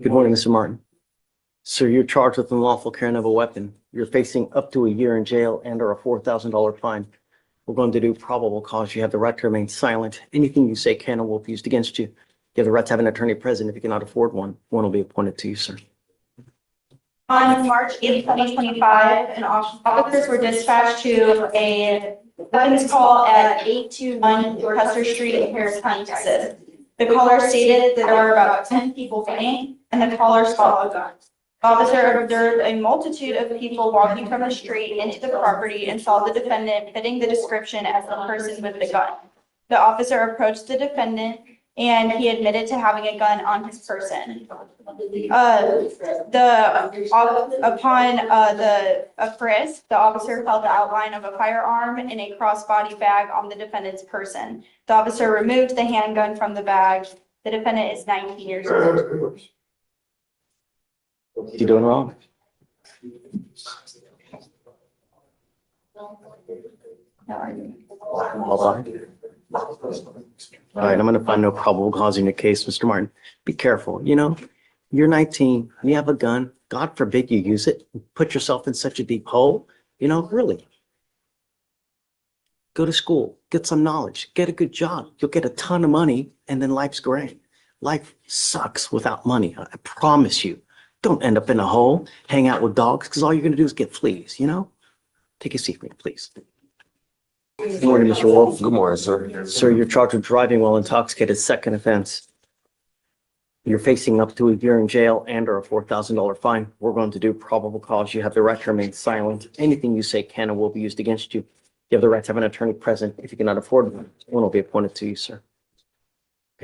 Good morning, Mr. Martin. Sir, you're charged with unlawful carrying of a weapon. You're facing up to a year in jail and or a $4,000 fine. We're going to do probable cause. You have the right to remain silent. Anything you say can or will be used against you. You have the right to have an attorney present. If you cannot afford one, one will be appointed to you, sir. On March 8, 2025, officers were dispatched to a weapons call at 821 Custer Street in Harris County, Texas. The caller stated that there were about 10 people fighting, and the caller saw a gun. The officer observed a multitude of people walking from the street into the property and saw the defendant fitting the description as the person with the gun. The officer approached the defendant and he admitted to having a gun on his person. Upon the frisk, the officer found the outline of a firearm in a crossbody bag on the defendant's person. The officer removed the handgun from the bag. The defendant is 19 years old. What's he doing wrong? All right, I'm going to find no probable cause in your case, Mr. Martin. Be careful. You know, you're 19, you have a gun. God forbid you use it. Put yourself in such a deep hole. You know, really. Go to school, get some knowledge, get a good job. You'll get a ton of money, and then life's great. Life sucks without money. I promise you. Don't end up in a hole, hang out with dogs, because all you're going to do is get fleas, you know? Take a seat, please. Good morning, Mr. Wolf. Good morning, sir. Sir, you're charged with driving while intoxicated, second offense. You're facing up to a year in jail and or a $4,000 fine. We're going to do probable cause. You have the right to remain silent. Anything you say can and will be used against you. You have the right to have an attorney present. If you cannot afford one, one will be appointed to you, sir.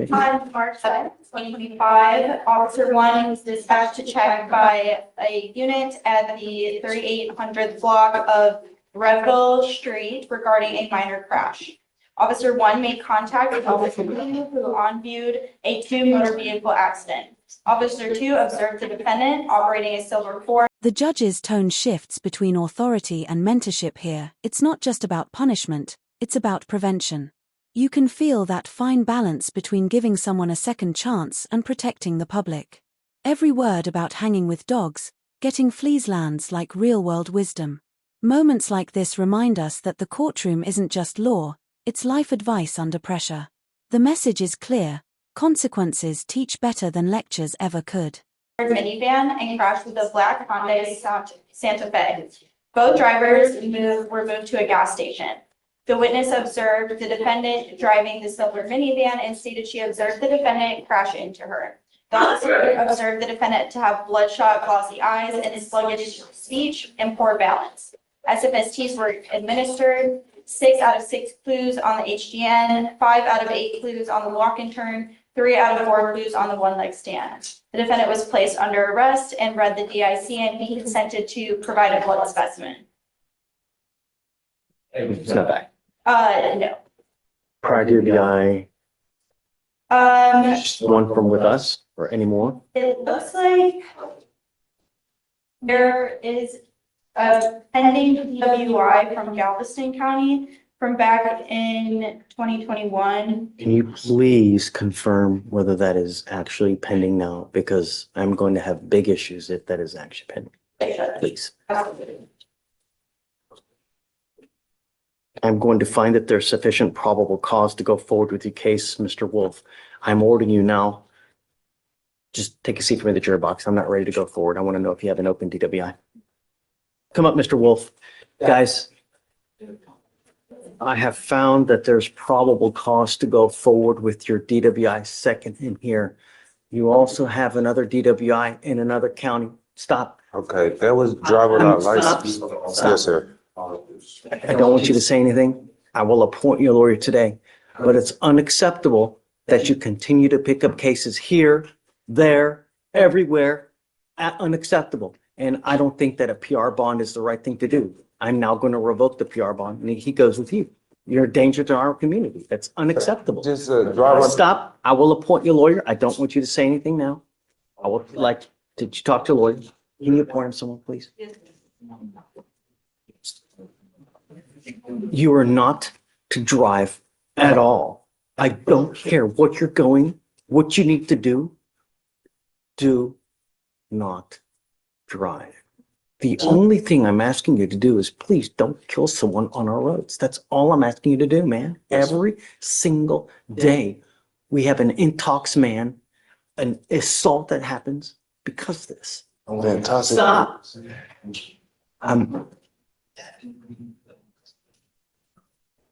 Okay. On March 7, 2025, Officer 1 was dispatched to check by a unit at the 3800th block of Redville Street regarding a minor crash. Officer 1 made contact with Officer 2, who on-viewed a two-motor vehicle accident. Officer 2 observed the defendant operating a silver Ford. The judge's tone shifts between authority and mentorship here. It's not just about punishment, it's about prevention. You can feel that fine balance between giving someone a second chance and protecting the public. Every word about hanging with dogs, getting fleas lands like real-world wisdom. Moments like this remind us that the courtroom isn't just law, it's life advice under pressure. The message is clear: consequences teach better than lectures ever could. Minivan and crashed with a black Honda Santa Fe. Both drivers were moved to a gas station. The witness observed the defendant driving the silver minivan and stated she observed the defendant crash into her. The officer observed the defendant to have bloodshot, glossy eyes and sluggish speech and poor balance. SFSTs were administered, 6 out of 6 clues on the HGN, 5 out of 8 clues on the walk and turn, 3 out of 4 clues on the one-leg stand. The defendant was placed under arrest and read the DIC, and he consented to provide a blood specimen. It's not back. No. Prior to your just one from with us or any more? It looks like there is a pending DWI from Galveston County from back in 2021. Can you please confirm whether that is actually pending now? Because I'm going to have big issues if that is actually pending. Please. I'm going to find that there's sufficient probable cause to go forward with your case, Mr. Wolf. I'm ordering you now. Just take a seat for me in the jury box. I'm not ready to go forward. I want to know if you have an open DWI. Come up, Mr. Wolf. Guys, I have found that there's probable cause to go forward with your DWI second in here. You also have another DWI in another county. Stop. Okay, that was driver not Stop. licensed. Stop. Yes, sir. I don't want you to say anything. I will appoint you a lawyer today, but it's unacceptable that you continue to pick up cases here, there, everywhere. Unacceptable. And I don't think that a PR bond is the right thing to do. I'm now going to revoke the PR bond, and he goes with you. You're a danger to our community. That's unacceptable. Just driver. Stop. I will appoint you a lawyer. I don't want you to say anything now. I would like to talk to a lawyer. Can you appoint him someone, please? You are not to drive at all. I don't care what you're going, what you need to do not drive. The only thing I'm asking you to do is please don't kill someone on our roads. That's all I'm asking you to do, man. Every single day, we have an intox man, an assault that happens because of this. Fantastic. Stop.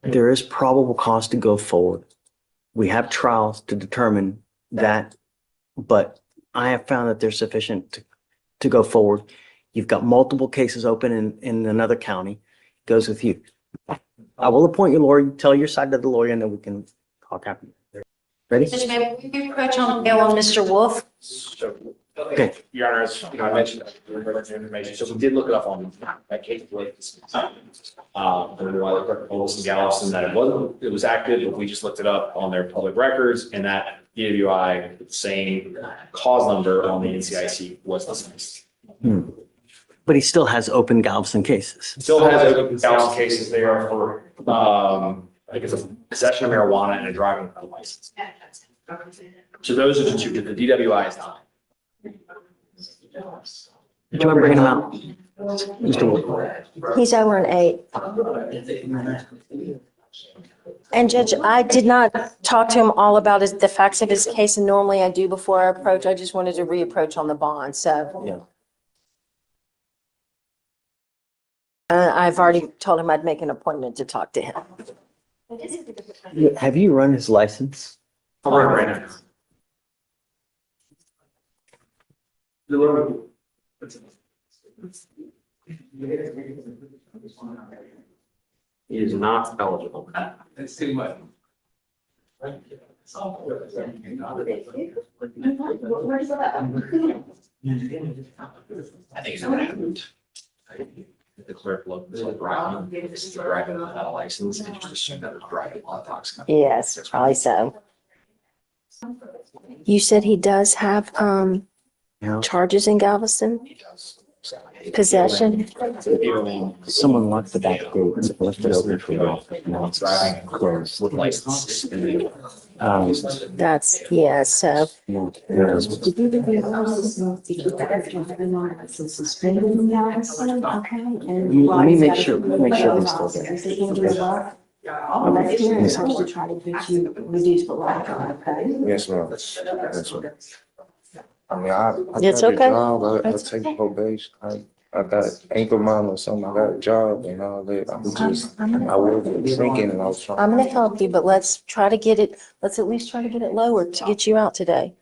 There is probable cause to go forward. We have trials to determine that, but I have found that they're sufficient to go forward. You've got multiple cases open in another county. It goes with you. I will appoint your lawyer, tell your side to the lawyer, and then we can talk after. Ready? Judge, may we approach on bail on Mr. Wolf? Okay. Your Honor, as you know, I mentioned that we were the information, so we did look it up on that case. There were other polls in Galveston that it was active, but we just looked it up on their public records, and that DWI, the same cause number on the NCIC was dismissed. But he still has open Galveston cases. Still has open Galveston cases there for, I think it's a possession of marijuana and a driving without a license. So those are the two, the DWI is not. Do you want to bring him out? Mr. Wood. He's over an 8. And Judge, I did not talk to him all about the facts of his case, and normally I do before I approach. I just wanted to reapproach on the bond, so. Yeah. I've already told him I'd make an appointment to talk to him. Have you run his license? I'll run it right now. He is not eligible. That's too much. I think it's what happened. The clerk looked, this is driving without a license, and just assumed that it was driving while intoxicated. Yes, probably so. You said he does have Yeah. charges in Galveston? He does. Possession? Someone locked the back gate and left it open for you. Now it's Driving closed. with license. That's, yeah, so. Let me make sure they're still there. Yes, ma'am. Yes, ma'am. I mean, I It's got a okay. job, I take probation, I got ankle monitor or something, I got a job and all that, I was thinking and I was trying. I'm gonna help you, but let's try to get it, let's at least try to get it lower to get you out today.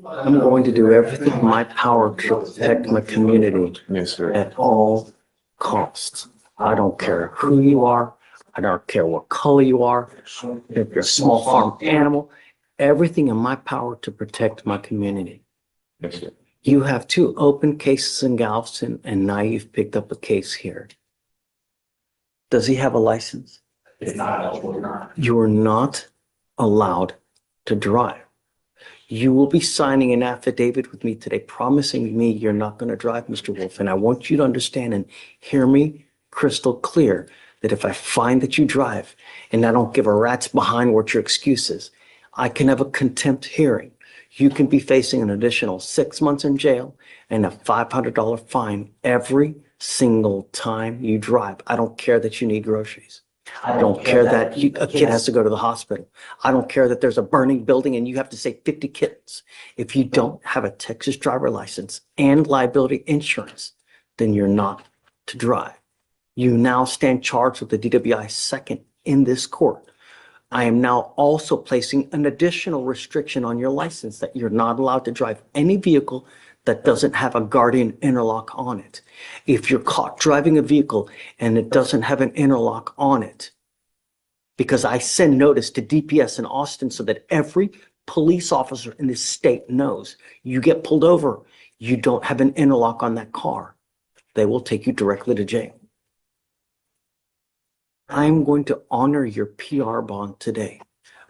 I'm going to do everything in my power to protect my community Yes, sir. at all costs. I don't care who you are. I don't care what color you are. If you're a small farm animal, everything in my power to protect my community. Yes, sir. You have 2 open cases in Galveston, and now you've picked up a case here. Does he have a license? It's not eligible, Your Honor. You are not allowed to drive. You will be signing an affidavit with me today promising me you're not going to drive, Mr. Wolf. And I want you to understand and hear me crystal clear that if I find that you drive and I don't give a rat's behind what your excuse is, I can have a contempt hearing. You can be facing an additional 6 months in jail and a $500 fine every single time you drive. I don't care that you need groceries. I don't care that a kid has to go to the hospital. I don't care that there's a burning building and you have to save 50 kids. If you don't have a Texas driver license and liability insurance, then you're not to drive. You now stand charged with the DWI second in this court. I am now also placing an additional restriction on your license that you're not allowed to drive any vehicle that doesn't have a guardian interlock on it. If you're caught driving a vehicle and it doesn't have an interlock on it, because I send notice to DPS in Austin so that every police officer in this state knows you get pulled over, you don't have an interlock on that car, they will take you directly to jail. I'm going to honor your PR bond today,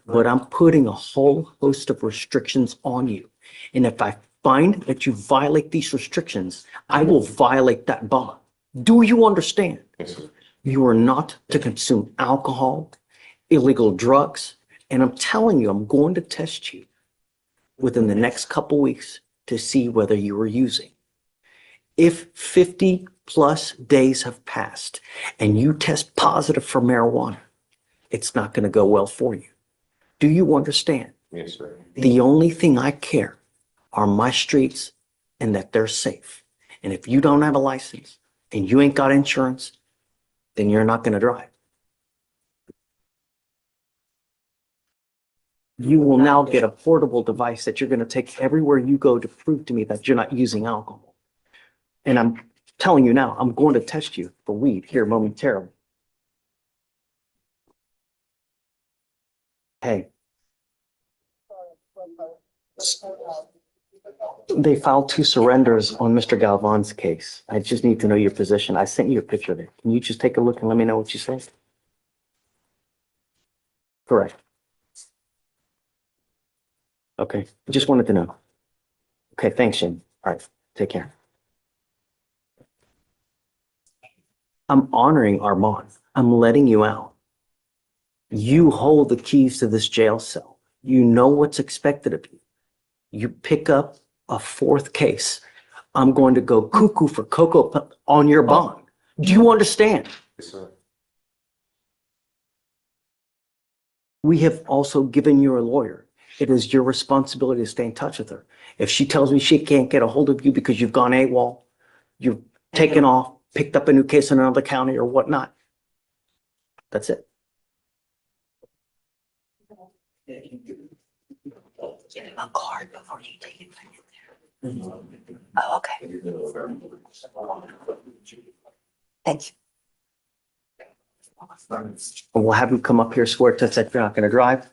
but I'm putting a whole host of restrictions on you. And if I find that you violate these restrictions, I will violate that bond. Do you understand? Yes, sir. You are not to consume alcohol, illegal drugs, And I'm telling you, I'm going to test you within the next couple weeks to see whether you were using. If 50 plus days have passed and you test positive for marijuana, it's not going to go well for you. Do you understand? Yes, sir. The only thing I care are my streets and that they're safe. And if you don't have a license and you ain't got insurance, then you're not going to drive. You will now get a portable device that you're going to take everywhere you go to prove to me that you're not using alcohol. And I'm telling you now, I'm going to test you for weed here momentarily. Hey. They filed 2 surrenders on Mr. Galvan's case. I just need to know your position. I sent you a picture of it. Can you just take a look and let me know what you say? Correct. Okay, just wanted to know. Okay, thanks, Shane. All right, take care. I'm honoring our bond. I'm letting you out. You hold the keys to this jail cell. You know what's expected of you. You pick up a 4th case. I'm going to go cuckoo for Cocoa on your bond. Do you understand? Yes, sir. We have also given you a lawyer. It is your responsibility to stay in touch with her. If she tells me she can't get a hold of you because you've gone AWOL, you've taken off, picked up a new case in another county or whatnot, that's it. Get him a card before you take it back in there. Oh, okay. Thank you. We'll have you come up here, swear to us that you're not going to drive.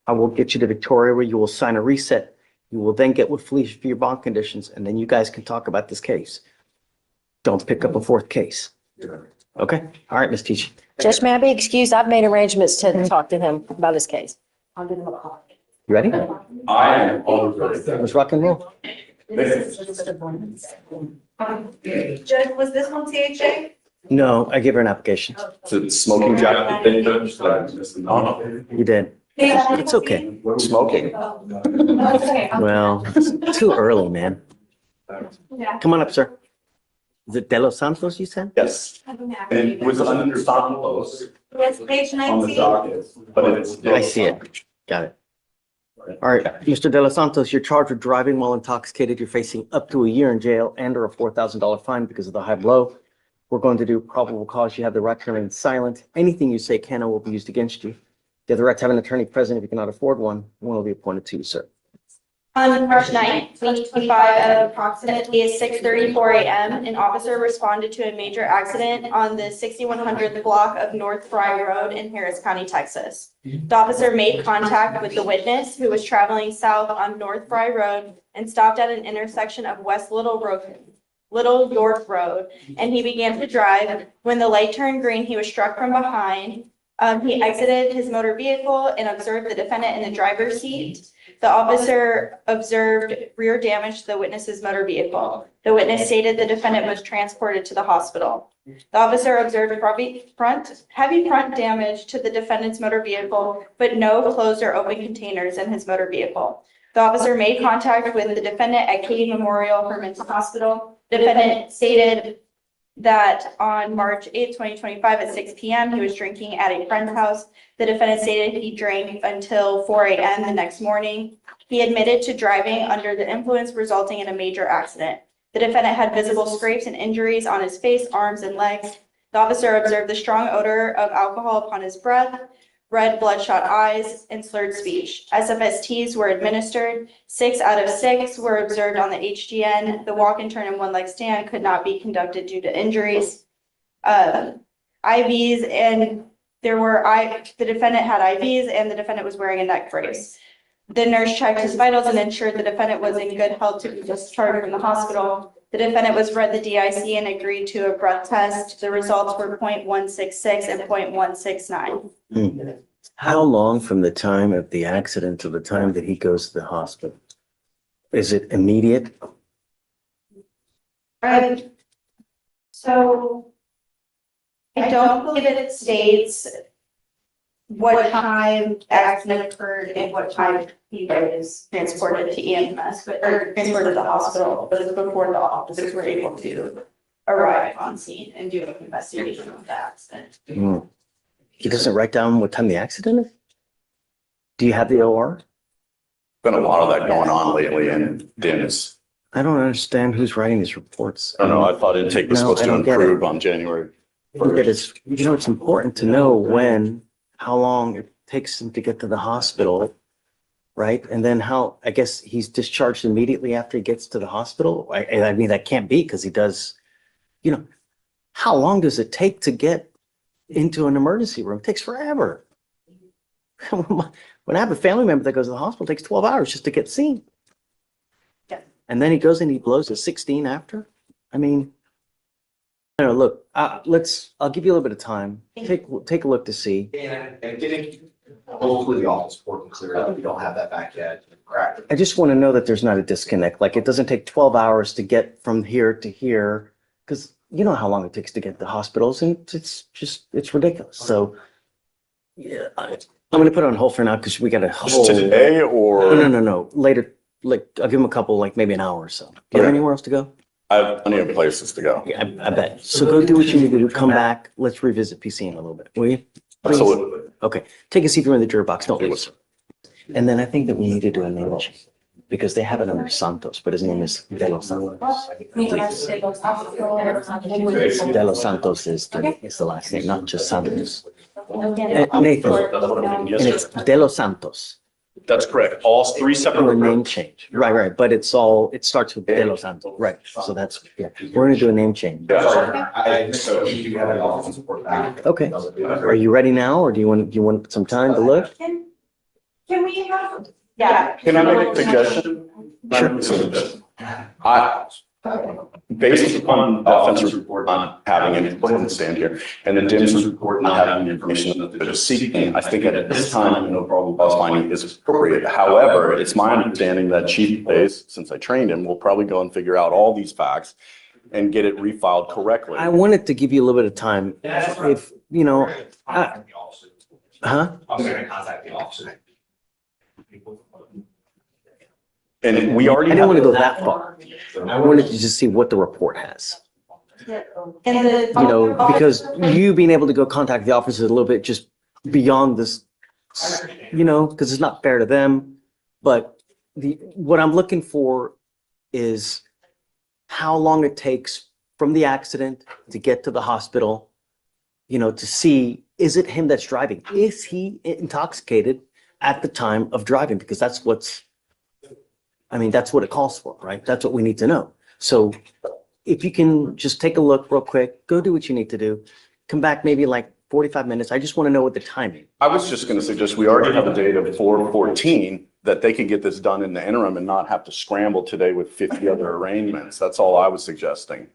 I will get you to Victoria where you will sign a reset. You will then get with Fleischer for your bond conditions, and then you guys can talk about this case. Don't pick up a 4th case. Okay? All right, Ms. Teach. Judge, may I be excused? I've made arrangements to talk to him about his case. I'll give him a call. You ready? I am always ready. Let's rock and roll. Judge, was this one CHA? No, I gave her an application. So smoking jacket, then no. You did. It's okay. Smoking. Well, it's too early, man. Yeah. Come on up, sir. Is it De Los Santos you said? Yes, and it was under Santos Yes, page on the 19. docket, but it's. I see it. Got it. All right, Mr. De Los Santos, you're charged with driving while intoxicated. You're facing up to a year in jail and or a $4,000 fine because of the high blow. We're going to do probable cause. You have the right to remain silent. Anything you say can or will be used against you. You have the right to have an attorney present. If you cannot afford one will be appointed to you, sir. On March 9th, 2025, at approximately 6:34 a.m., an officer responded to a major accident on the 6100th block of North Fry Road in Harris County, Texas. The officer made contact with the witness, who was traveling south on North Fry Road and stopped at an intersection of West Little York Road, and he began to drive. When the light turned green, he was struck from behind. He exited his motor vehicle and observed the defendant in the driver's seat. The officer observed rear damage to the witness's motor vehicle. The witness stated the defendant was transported to the hospital. The officer observed heavy front damage to the defendant's motor vehicle, but no closed or open containers in his motor vehicle. The officer made contact with the defendant at Katy Memorial for Mental Hospital. The defendant stated that on March 8th, 2025 at 6 p.m. he was drinking at a friend's house. The defendant stated he drank until 4 a.m. the next morning. He admitted to driving under the influence, resulting in a major accident. The defendant had visible scrapes and injuries on his face, arms, and legs. The officer observed the strong odor of alcohol upon his breath, red bloodshot eyes, and slurred speech. SFSTs were administered. 6 out of 6 were observed on the HGN. The walk and turn and one leg stand could not be conducted due to injuries. IVs, and the defendant had IVs and the defendant was wearing a neck brace. The nurse checked his vitals and ensured the defendant was in good health to be discharged from the hospital. The defendant was read the DIC and agreed to a breath test. The results were 0.166 and 0.169. How long from the time of the accident to the time that he goes to the hospital? Is it immediate? So I don't believe it states what time the accident occurred and what time he was transported to EMS, or transported to the hospital, but it's before the officers were able to arrive on scene and do an investigation of the accident. He doesn't write down what time the accident is? Do you have the OR? Been a lot of that going on lately in Dennis. I don't understand who's writing these reports. I don't know. I thought intake was No, supposed I to don't get it. improve on January. Look at it's, it's important to know how long it takes him to get to the hospital, right? And then how, I guess he's discharged immediately after he gets to the hospital. I mean, that can't be because he does, how long does it take to get into an emergency room? It takes forever. When I have a family member that goes to the hospital, it takes 12 hours just to get seen. Yeah. And then he goes and he blows a 16 after. I mean, I don't know, look, I'll give you a little bit of time. Take a look to see. And getting, hopefully the office report can clear up. We don't have that back yet. Correct. I just want to know that there's not a disconnect. Like it doesn't take 12 hours to get from here to here because you know how long it takes to get to hospitals and it's ridiculous. So yeah, I'm going to put it on hold for now because we got a whole. Just today or? No. Later, like I'll give him a couple, like maybe an hour or so. Do you have Okay. anywhere else to go? I have plenty of places to go. Yeah, I bet. So go do what you need to do. Come back. Let's revisit PC in a little bit. Will you? Please? Absolutely. Okay. Take a seat if you're in the jury box. Don't leave. And then I think that we need to do a name change because they have it under Santos, but his name is De Los Santos. De Los Santos is the last name, not just Santos. Nathan, and it's De Los Santos. That's correct. All three separate Do a name reports. change. Right. But it starts with De Los Santos. Right. So that's, yeah. We're going to do a name change. So we do have an office report back. Okay. Are you ready now or do you want some time to look? Can we have? Yeah. Can I make a suggestion? Based upon the offense report not having any important stand here, and the DIMS report not having the information that they're seeking, I think at this time, no problem cause finding is appropriate. However, it's my understanding that Chief Bays, since I trained him, will probably go and figure out all these facts and get it refiled correctly. I wanted to give you a little bit of time. If, huh? I'm going to contact the officer. And we I already didn't want to go have, that far. I wanted to just see what the report has. And Because you being able to go contact the officers a little bit just beyond this, because it's not fair to them. But what I'm looking for is how long it takes from the accident to get to the hospital, to see, is it him that's driving? Is he intoxicated at the time of driving? Because that's what it calls for, right? That's what we need to know. So if you can just take a look real quick, go do what you need to do. Come back maybe like 45 minutes. I just want to know what the timing. I was just going to suggest, we already have a date of 4/14, that they can get this done in the interim and not have to scramble today with 50 other arraignments. That's all I was suggesting.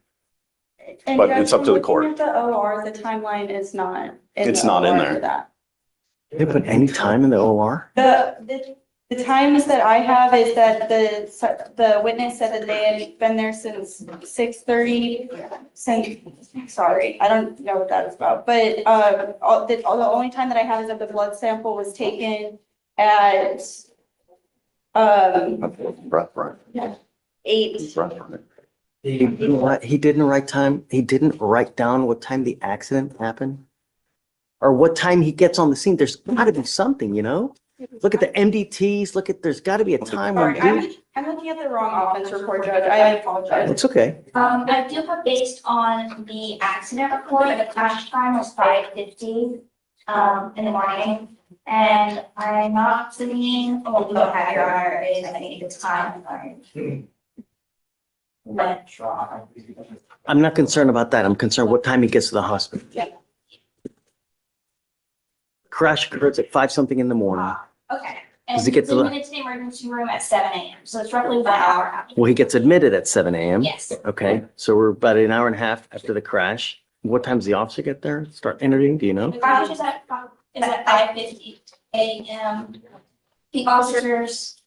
But it's up to the court. Looking at the OR, the timeline is not. It's not in there. for that. They put any time in the OR? The times that I have is that the witness said that they had been there since 6:30. Sorry, I don't know what that is about, but the only time that I have is that the blood sample was taken at Breath right. 8. Breath right. He didn't write down what time the accident happened? Or what time he gets on the scene? There's gotta be something, Look at the MDTs, there's gotta be a time when Sorry, I'm looking at the wrong offense report, Judge. I apologize. it's okay. I do have, based on the accident report, the crash time was 5:50 in the morning. And I'm not seeing, we don't have your honor, is I think the time. Went wrong. I'm not concerned about that. I'm concerned what time he gets to the hospital. Yeah. Crash occurs at 5 something in the morning. Okay. Does And he get he's to the- admitted to the emergency room at 7 a.m. So it's roughly 1 hour after. Well, he gets admitted at 7 a.m. Yes. Okay, so we're about an hour and a half after the crash. What time does the officer get there? Start interviewing, do you know? The crash is at 5:50 a.m. The officers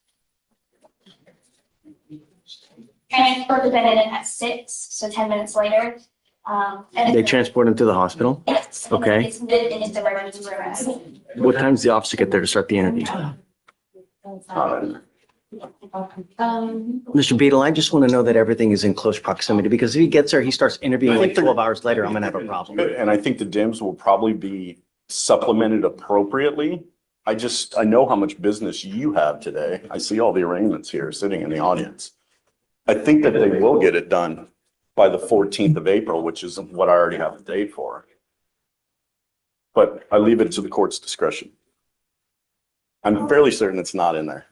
transport the defendant in at 6, so 10 minutes later. And They transport him to the hospital. it's, Okay. it's moved into the emergency room. What time does the officer get there to start the interview? Mr. Beadle, I just want to know that everything is in close proximity because if he gets there, he starts interviewing like 12 hours later, I'm going to have a problem. And I think the DIMS will probably be supplemented appropriately. I know how much business you have today. I see all the arraignments here sitting in the audience. I think that they will get it done by the 14th of April, which is what I already have a date for. But I leave it to the court's discretion. I'm fairly certain it's not in there.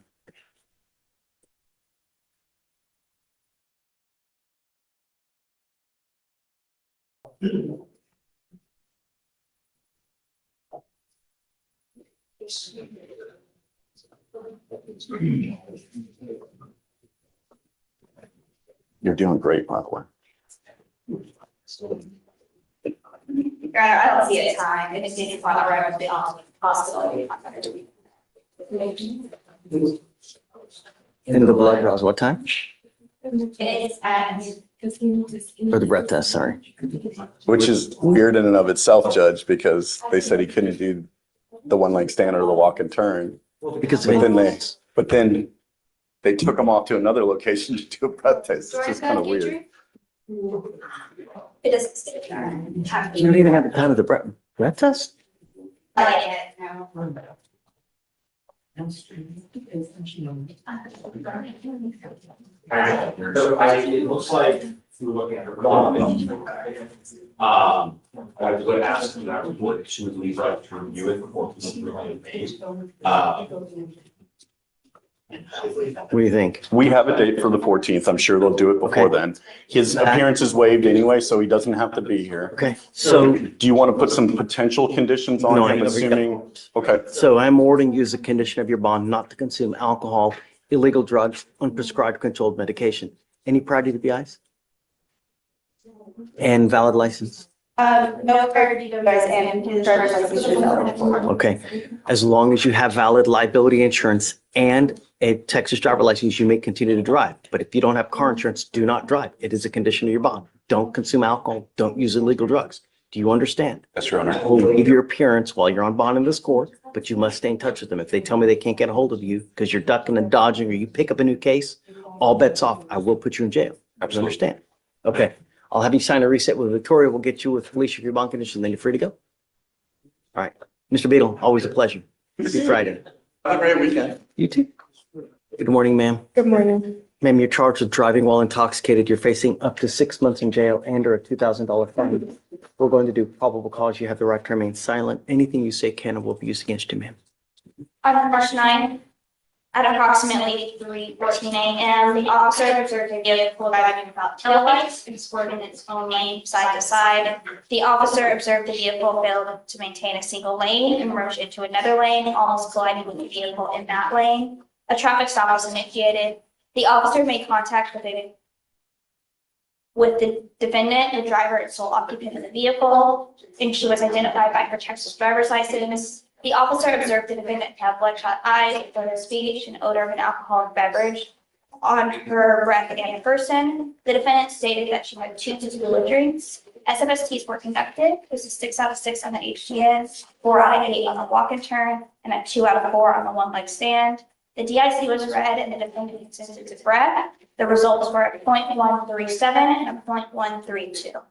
You're doing great, by the way. Your Honor, I don't see a time. It just needs to follow right with the hospital. And the blood draws what time? It's at Or the breath test, sorry. Which is weird in and of itself, Judge, because they said he couldn't do the one leg stand or the walk and turn. Because But then they took him off to another location to do a breath test. It's just kind of weird. It doesn't say, Your Honor. you don't even have the time of the breath test? No. So it looks like we're looking at her bond. I would ask that report, she would leave right to review it before considering it. What do you think? We have a date for the 14th. I'm sure they'll do it before Okay. then. His appearance is waived anyway, so he doesn't have to be here. Okay, so, Do you want to put some potential conditions No, on I him, know. assuming? Okay, so I'm ordering you as a condition of your bond not to consume alcohol, illegal drugs, unprescribed controlled medication. Any prior DWIs? And valid license? No prior DWIs and his driver's license is valid. Okay, as long as you have valid liability insurance and a Texas driver license, you may continue to drive. But if you don't have car insurance, do not drive. It is a condition of your bond. Don't consume alcohol, don't use illegal drugs. Do you understand? that's your honor. I will waive your appearance while you're on bond in this court, but you must stay in touch with them. If they tell me they can't get a hold of you because you're ducking and dodging or you pick up a new case, all bets off. I will put you in jail. You Absolutely. understand? Okay. I'll have you sign a reset with Victoria. We'll get you with Felicia for your bond condition, then you're free to go. All right. Mr. Beadle, always a pleasure. Happy Friday. Have a great weekend. You too. Good morning, ma'am. Good morning. Ma'am, you're charged with driving while intoxicated. You're facing up to 6 months in jail and or a $2,000 fine. We're going to do probable cause. You have the right to remain silent. Anything you say can and will be used against you, ma'am. On March 9, at approximately 3:14 a.m., the officer observed a vehicle driving without taillights and swerving its own lane side to side. The officer observed the vehicle failed to maintain a single lane and merged into another lane, almost colliding with the vehicle in that lane. A traffic stop was initiated. The officer made contact with the defendant, the driver and sole occupant of the vehicle, and she was identified by her Texas driver's license. The officer observed the defendant to have bloodshot eyes, further speech, and odor of an alcoholic beverage on her breath and person. The defendant stated that she had 2 tequila drinks. SFSTs were conducted. This is 6 out of 6 on the HGN, 4 out of 8 on the walk and turn, and a 2 out of 4 on the one leg stand. The DIC was read and the defendant consented to breath. The results were at 0.137 and 0.132.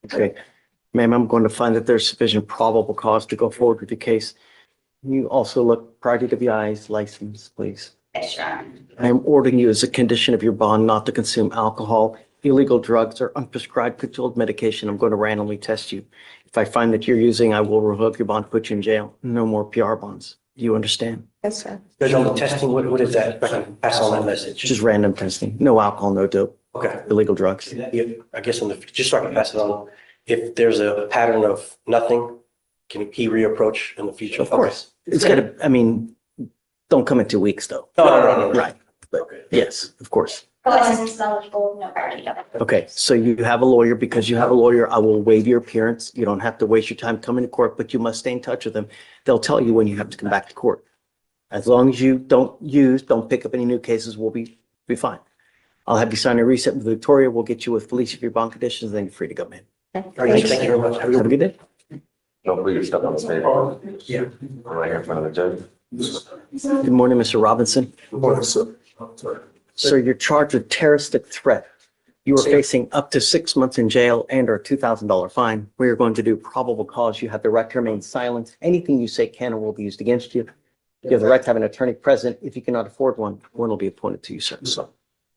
Okay. Ma'am, I'm going to find that there's sufficient probable cause to go forward with the case. You also look prior to DWI's license, please. Yes, Your Honor. I am ordering you as a condition of your bond not to consume alcohol, illegal drugs, or unprescribed controlled medication. I'm going to randomly test you. If I find that you're using, I will revoke your bond, put you in jail. No more PR bonds. Do you understand? Yes, sir. Judge, on the testing, what is that? If I can pass on that message. Just random testing. No alcohol, no dope, Okay. illegal drugs. Yeah, I guess just so I can pass it on, if there's a pattern of nothing, can he reapproach in the future? Of course. It's got to, I mean, don't come in 2 weeks though. No. Right. But Okay. yes, of course. License is eligible, no prior DWI. Okay, so you have a lawyer. Because you have a lawyer, I will waive your appearance. You don't have to waste your time coming to court, but you must stay in touch with them. They'll tell you when you have to come back to court. As long as you don't pick up any new cases, we'll be fine. I'll have you sign a reset with Victoria. We'll get you with Felicia for your bond conditions, then you're free to go, man. All right, thank you very much. Have a good day. No, please step on the stage. Yeah. Right here in front of the judge. Good morning, Mr. Robinson. Good morning, sir. Sir, you're charged with terroristic threat. You are facing up to 6 months in jail and or $2,000 fine. We are going to do probable cause. You have the right to remain silent. Anything you say can or will be used against you. You have the right to have an attorney present. If you cannot afford one will be appointed to you, sir.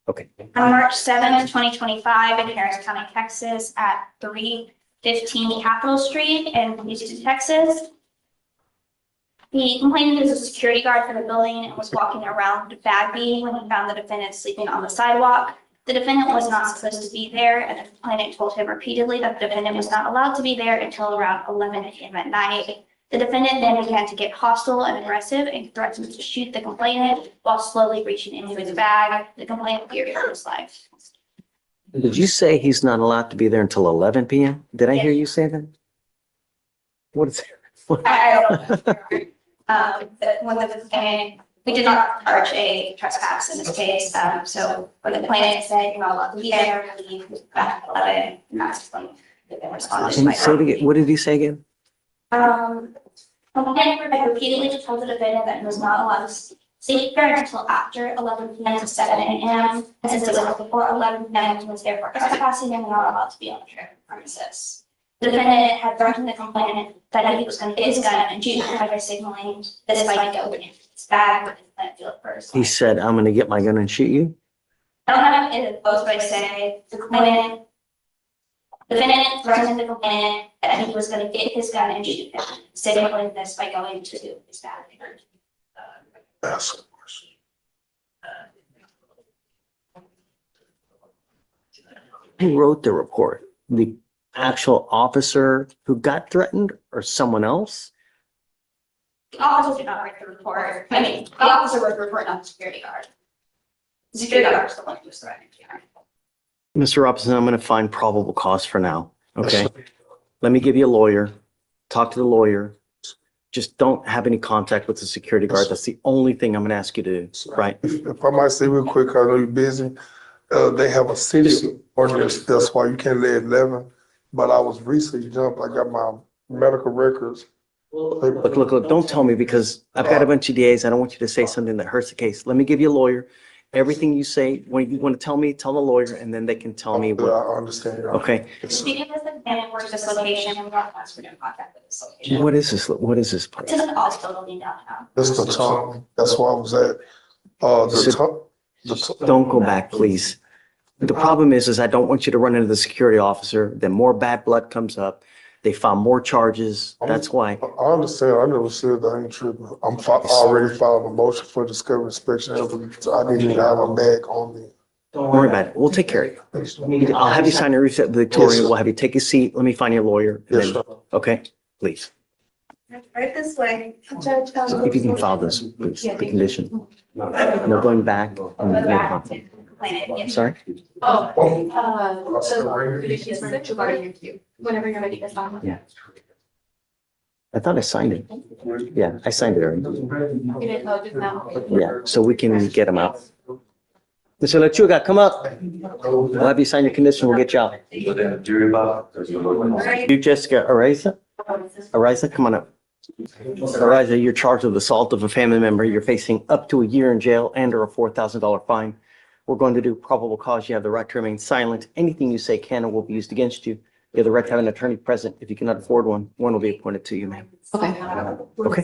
Okay. On March 7th, 2025, in Harris County, Texas, at 315 Capitol Street in Houston, Texas. The complainant is a security guard for the building and was walking around Bagby when he found the defendant sleeping on the sidewalk. The defendant was not supposed to be there, and the complainant told him repeatedly that the defendant was not allowed to be there until around 11 p.m. at night. The defendant then began to get hostile and aggressive and threatened to shoot the complainant while slowly reaching into his bag. The complainant feared for his life. Did you say he's not allowed to be there until 11 p.m.? Did I hear you say that? What is it? I don't know. When the complainant, we did not charge a trespass in this case. So when the complainant said you're not allowed to be there, we back at 11, and that's when the responded. Can you say it again? What did he say again? Complainant repeatedly told the defendant that he was not allowed to stay there until after 11 p.m. to 7 a.m. And since it was before 11 p.m., he was therefore trespassing and not allowed to be on the premises. The defendant had threatened the complainant that he was going to get his gun and shoot him by signaling this might go in his bag with his plant field first. He said, I'm going to get my gun and shoot you. I don't have it both ways. Say the complainant, the defendant threatened the complainant that he was going to get his gun and shoot him, signaling this by going to his bag. Ask a question. Who wrote the report? The actual officer who got threatened or someone else? The officer did not write the report. I mean, the officer wrote the report, not the security guard. The security guard was the one who was threatening. Mr. Robinson, I'm going to find probable cause for now. Okay. Let me give you a lawyer. Talk to the lawyer. Just don't have any contact with the security guard. That's the only thing I'm going to ask you to do. Right. If I might say real quick, I know you're busy. They have a city ordinance. That's why you can't lay at 11. But I was recently jumped. I got my medical records. Look, don't tell me because I've got a bunch of DAs. I don't want you to say something that hurts the case. Let me give you a lawyer. Everything you say, when you want to tell me, tell the lawyer, and then they can tell me what. I understand. Okay. Because the defendant works this location, and we're not in contact with this location. What is this? What is this place? It's in the hospital building downtown. That's the time. That's where I was at. Don't go back, please. The problem is I don't want you to run into the security officer. Then more bad blood comes up. They found more charges. That's why. I understand. I never said that I ain't tripping. I already filed a motion for discovery inspection. I need to have a bag on me. Don't worry about it. We'll take care of you. I'll have you sign a reset Victoria. We'll have you take a seat. Let me find you a lawyer. Yes, sir. Okay, please. Right this way. Judge, If you can file this, please, the condition. No going back. Sorry? Whenever you're ready to sign. Yeah. I thought I signed it. Yeah, I signed it already. You didn't know just now. Yeah, so we can get them out. Mr. Lechuga, come up. We'll have you sign your condition. We'll get you out. You, Jessica Ariza? Ariza, come on up. Ariza, you're charged with assault of a family member. You're facing up to a year in jail and or a $4,000 fine. We're going to do probable cause. You have the right to remain silent. Anything you say can or will be used against you. You have the right to have an attorney present. If you cannot afford one will be appointed to you, ma'am. Okay. Okay.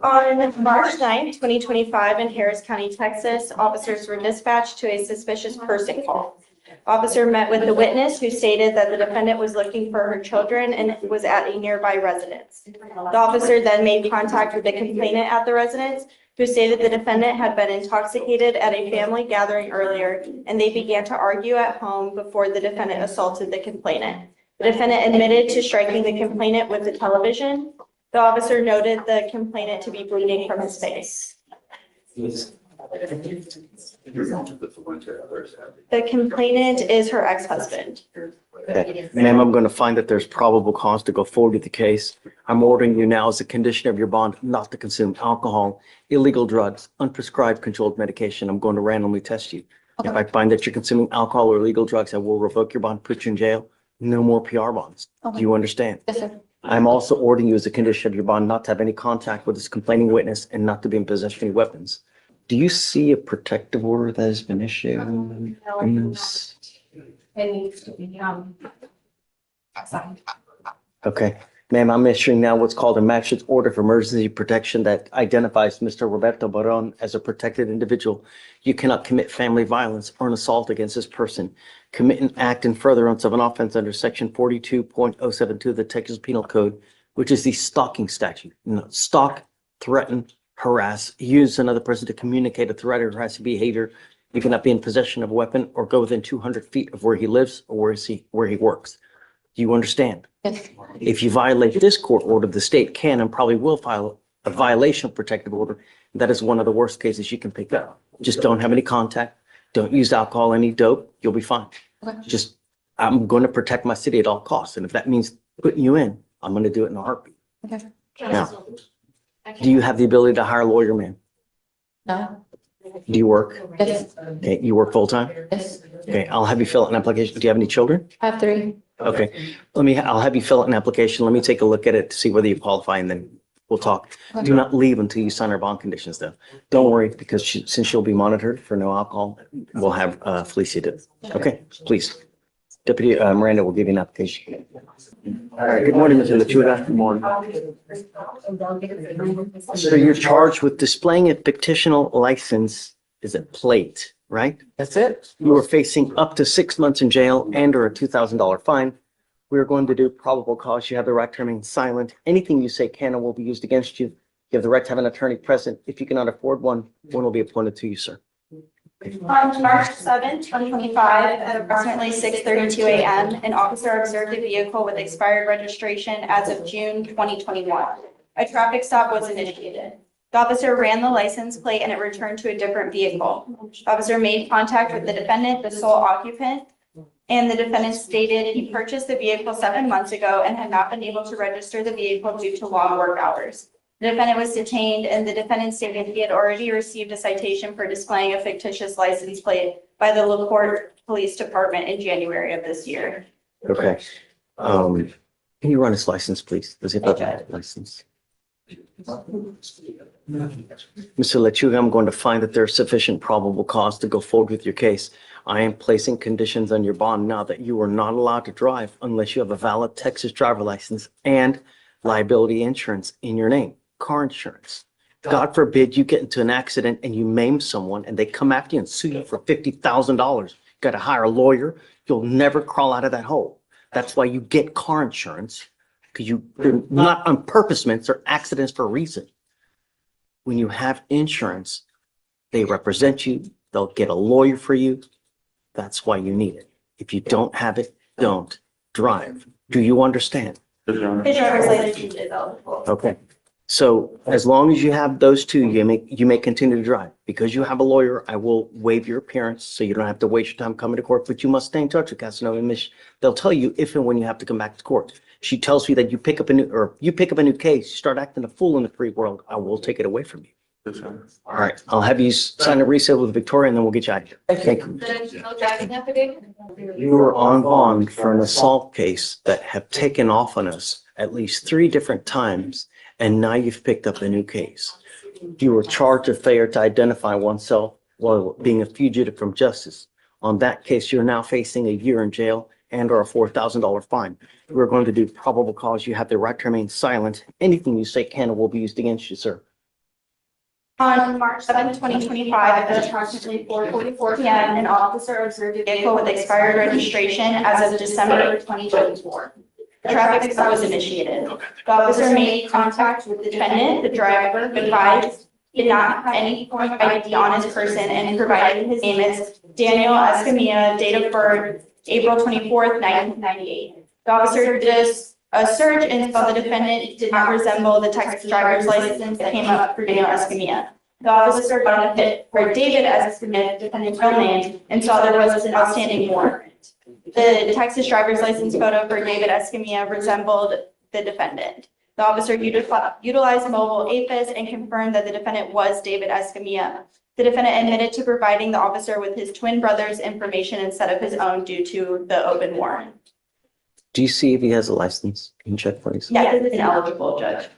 On March 9th, 2025 in Harris County, Texas, officers were dispatched to a suspicious person call. Officer met with the witness who stated that the defendant was looking for her children and was at a nearby residence. The officer then made contact with the complainant at the residence, who stated the defendant had been intoxicated at a family gathering earlier, and they began to argue at home before the defendant assaulted the complainant. The defendant admitted to striking the complainant with the television. The officer noted the complainant to be bleeding from his face. The complainant is her ex-husband. Okay. Ma'am, I'm going to find that there's probable cause to go forward with the case. I'm ordering you now as a condition of your bond not to consume alcohol, illegal drugs, unprescribed controlled medication. I'm going to randomly test you. If I find that you're consuming alcohol or illegal drugs, I will revoke your bond, put you in jail. No more PR bonds. Do you understand? Yes, sir. I'm also ordering you as a condition of your bond not to have any contact with this complaining witness and not to be in possession of any weapons. Do you see a protective order that has been issued in this? It needs to be, signed. Okay, ma'am, I'm issuing now what's called a magistrate's order for emergency protection that identifies Mr. Roberto Baron as a protected individual. You cannot commit family violence or an assault against this person. Commit an act in furtherance of an offense under section 42.072 of the Texas Penal Code, which is the stalking statute. Stalk, threaten, harass, use another person to communicate a threat or harassing behavior. You cannot be in possession of a weapon or go within 200 feet of where he lives or where he works. Do you understand? Yes. If you violate this court order, the state can and probably will file a violation of protective order. That is one of the worst cases you can pick up. Just don't have any contact. Don't use alcohol, any dope. You'll be fine. Okay. Just, I'm going to protect my city at all costs. And if that means putting you in, I'm going to do it in a heartbeat. Okay. Now, do you have the ability to hire a lawyer, ma'am? No. Do you work? Yes. Okay, you work full-time? Yes. Okay, I'll have you fill out an application. Do you have any children? I have 3. Okay, I'll have you fill out an application. Let me take a look at it to see whether you qualify and then we'll talk. Do not leave until you sign our bond conditions though. Don't worry, because since she'll be monitored for no alcohol, we'll have Felicia do it. Okay, please. Deputy Miranda will give you an application. All right, good morning, Mr. Lechuga. Good morning. So you're charged with displaying a fictional license is a plate, right? That's it. You are facing up to 6 months in jail and or a $2,000 fine. We're going to do probable cause. You have the right to remain silent. Anything you say can and will be used against you. You have the right to have an attorney present. If you cannot afford one will be appointed to you, sir. On March 7th, 2025, at approximately 6:32 a.m., an officer observed a vehicle with expired registration as of June 2021. A traffic stop was initiated. The officer ran the license plate and it returned to a different vehicle. The officer made contact with the defendant, the sole occupant, and the defendant stated he purchased the vehicle 7 months ago and had not been able to register the vehicle due to long work hours. The defendant was detained and the defendant stated he had already received a citation for displaying a fictitious license plate by the LaPorte Police Department in January of this year. Okay. Can you run his license, please? Does he have a license? Mr. Lechuga, I'm going to find that there's sufficient probable cause to go forward with your case. I am placing conditions on your bond now that you are not allowed to drive unless you have a valid Texas driver license and liability insurance in your name, car insurance. God forbid you get into an accident and you maim someone and they come after you and sue you for $50,000. You got to hire a lawyer. You'll never crawl out of that hole. That's why you get car insurance, because they're not on purpose, they're accidents for a reason. When you have insurance, they represent you. They'll get a lawyer for you. That's why you need it. If you don't have it, don't drive. Do you understand? His driver's license is eligible. Okay. So as long as you have those two, you may continue to drive. Because you have a lawyer, I will waive your appearance so you don't have to waste your time coming to court, but you must stay in touch with Casanova and Mish. They'll tell you if and when you have to come back to court. She tells you that you pick up a new case, you start acting a fool in the free world, I will take it away from you. All right, I'll have you sign a resale with Victoria and then we'll get you out of here. Thank you. No driving affidavit? You were on bond for an assault case that have taken off on us at least 3 different times, and now you've picked up a new case. You were charged with failure to identify oneself while being a fugitive from justice. On that case, you're now facing a year in jail and or a $4,000 fine. We're going to do probable cause. You have the right to remain silent. Anything you say can and will be used against you, sir. On March 7, 2025, at approximately 4:44 p.m., an officer observed a vehicle with expired registration as of December 2024. A traffic stop was initiated. The officer made contact with the defendant, the driver, advised he did not have any form of ID on his person, and provided his name as Daniel Escamilla, date of birth, April 24th, 1998. The officer did a search and saw the defendant did not resemble the Texas driver's license that came up for Daniel Escamilla. The officer got a hit for David Escamilla, the defendant's real name, and saw there was an outstanding warrant. The Texas driver's license photo for David Escamilla resembled the defendant. The officer utilized mobile APIS and confirmed that the defendant was David Escamilla. The defendant admitted to providing the officer with his twin brother's information instead of his own due to the open warrant. Do you see if he has a license? Can you check, please? Yeah, it's ineligible, Judge.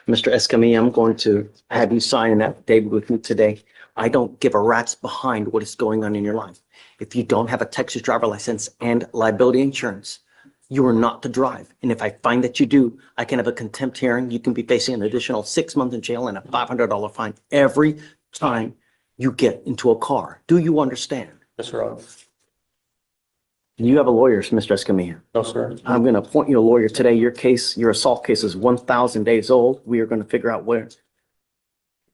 Mr. Escamilla, I'm going to have you sign an affidavit with me today. I don't give a rat's behind what is going on in your life. If you don't have a Texas driver license and liability insurance, you are not to drive. And if I find that you do, I can have a contempt hearing. You can be facing an additional 6 months in jail and a $500 fine every time you get into a car. Do you understand? Yes, Your Honor. You have a lawyer, Mr. Escamilla. No, sir. I'm going to appoint you a lawyer today. Your assault case is 1,000 days old. We are going to figure out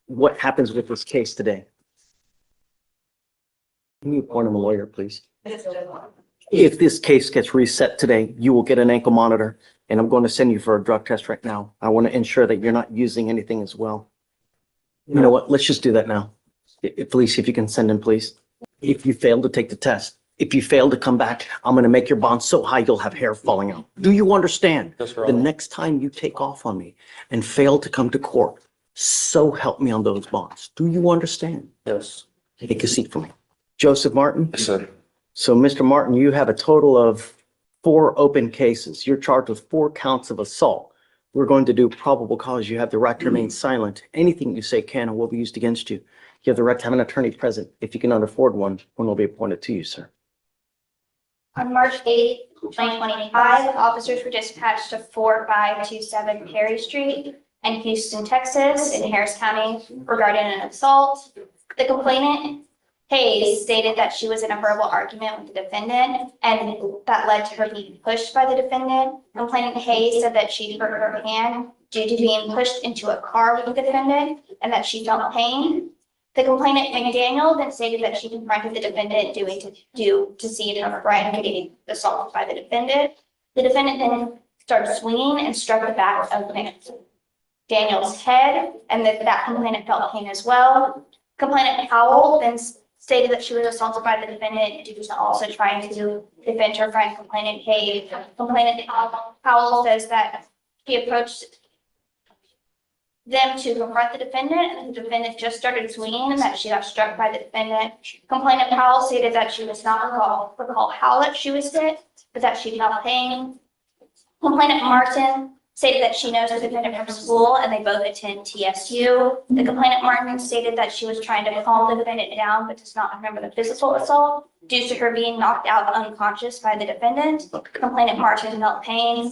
what happens with this case today. Can you appoint him a lawyer, please? If this case gets reset today, you will get an ankle monitor, and I'm going to send you for a drug test right now. I want to ensure that you're not using anything as well. You know what? Let's just do that now. Felicia, if you can send him, please. If you fail to take the test, if you fail to come back, I'm going to make your bond so high you'll have hair falling out. Do you understand? Yes, Your The Honor. next time you take off on me and fail to come to court, so help me on those bonds. Do you understand? Yes. Take a seat for me. Joseph Martin? Yes, sir. So, Mr. Martin, you have a total of 4 open cases. You're charged with 4 counts of assault. We're going to do probable cause. You have the right to remain silent. Anything you say can and will be used against you. You have the right to have an attorney present. If you cannot afford one will be appointed to you, sir. On March 8th, 2025, officers were dispatched to 4527 Perry Street in Houston, Texas, in Harris County regarding an assault. The complainant, Hayes, stated that she was in a verbal argument with the defendant, and that led to her being pushed by the defendant. Complainant Hayes said that she hurt her hand due to being pushed into a car with the defendant and that she felt pain. The complainant, McDaniel, then stated that she confronted the defendant to see if her friend getting assaulted by the defendant. The defendant then started swinging and struck the back of Daniel's head, and that complainant felt pain as well. Complainant Powell then stated that she was assaulted by the defendant due to also trying to defend her friend, complainant Hayes. Complainant Powell says that he approached them to confront the defendant, and the defendant just started swinging and that she got struck by the defendant. Complainant Powell stated that she does not recall how that she was hit, but that she felt pain. Complainant Martin stated that she knows the defendant from school and they both attend TSU. The complainant Martin stated that she was trying to calm the defendant down but does not remember the physical assault due to her being knocked out unconscious by the defendant. Complainant Martin felt pain.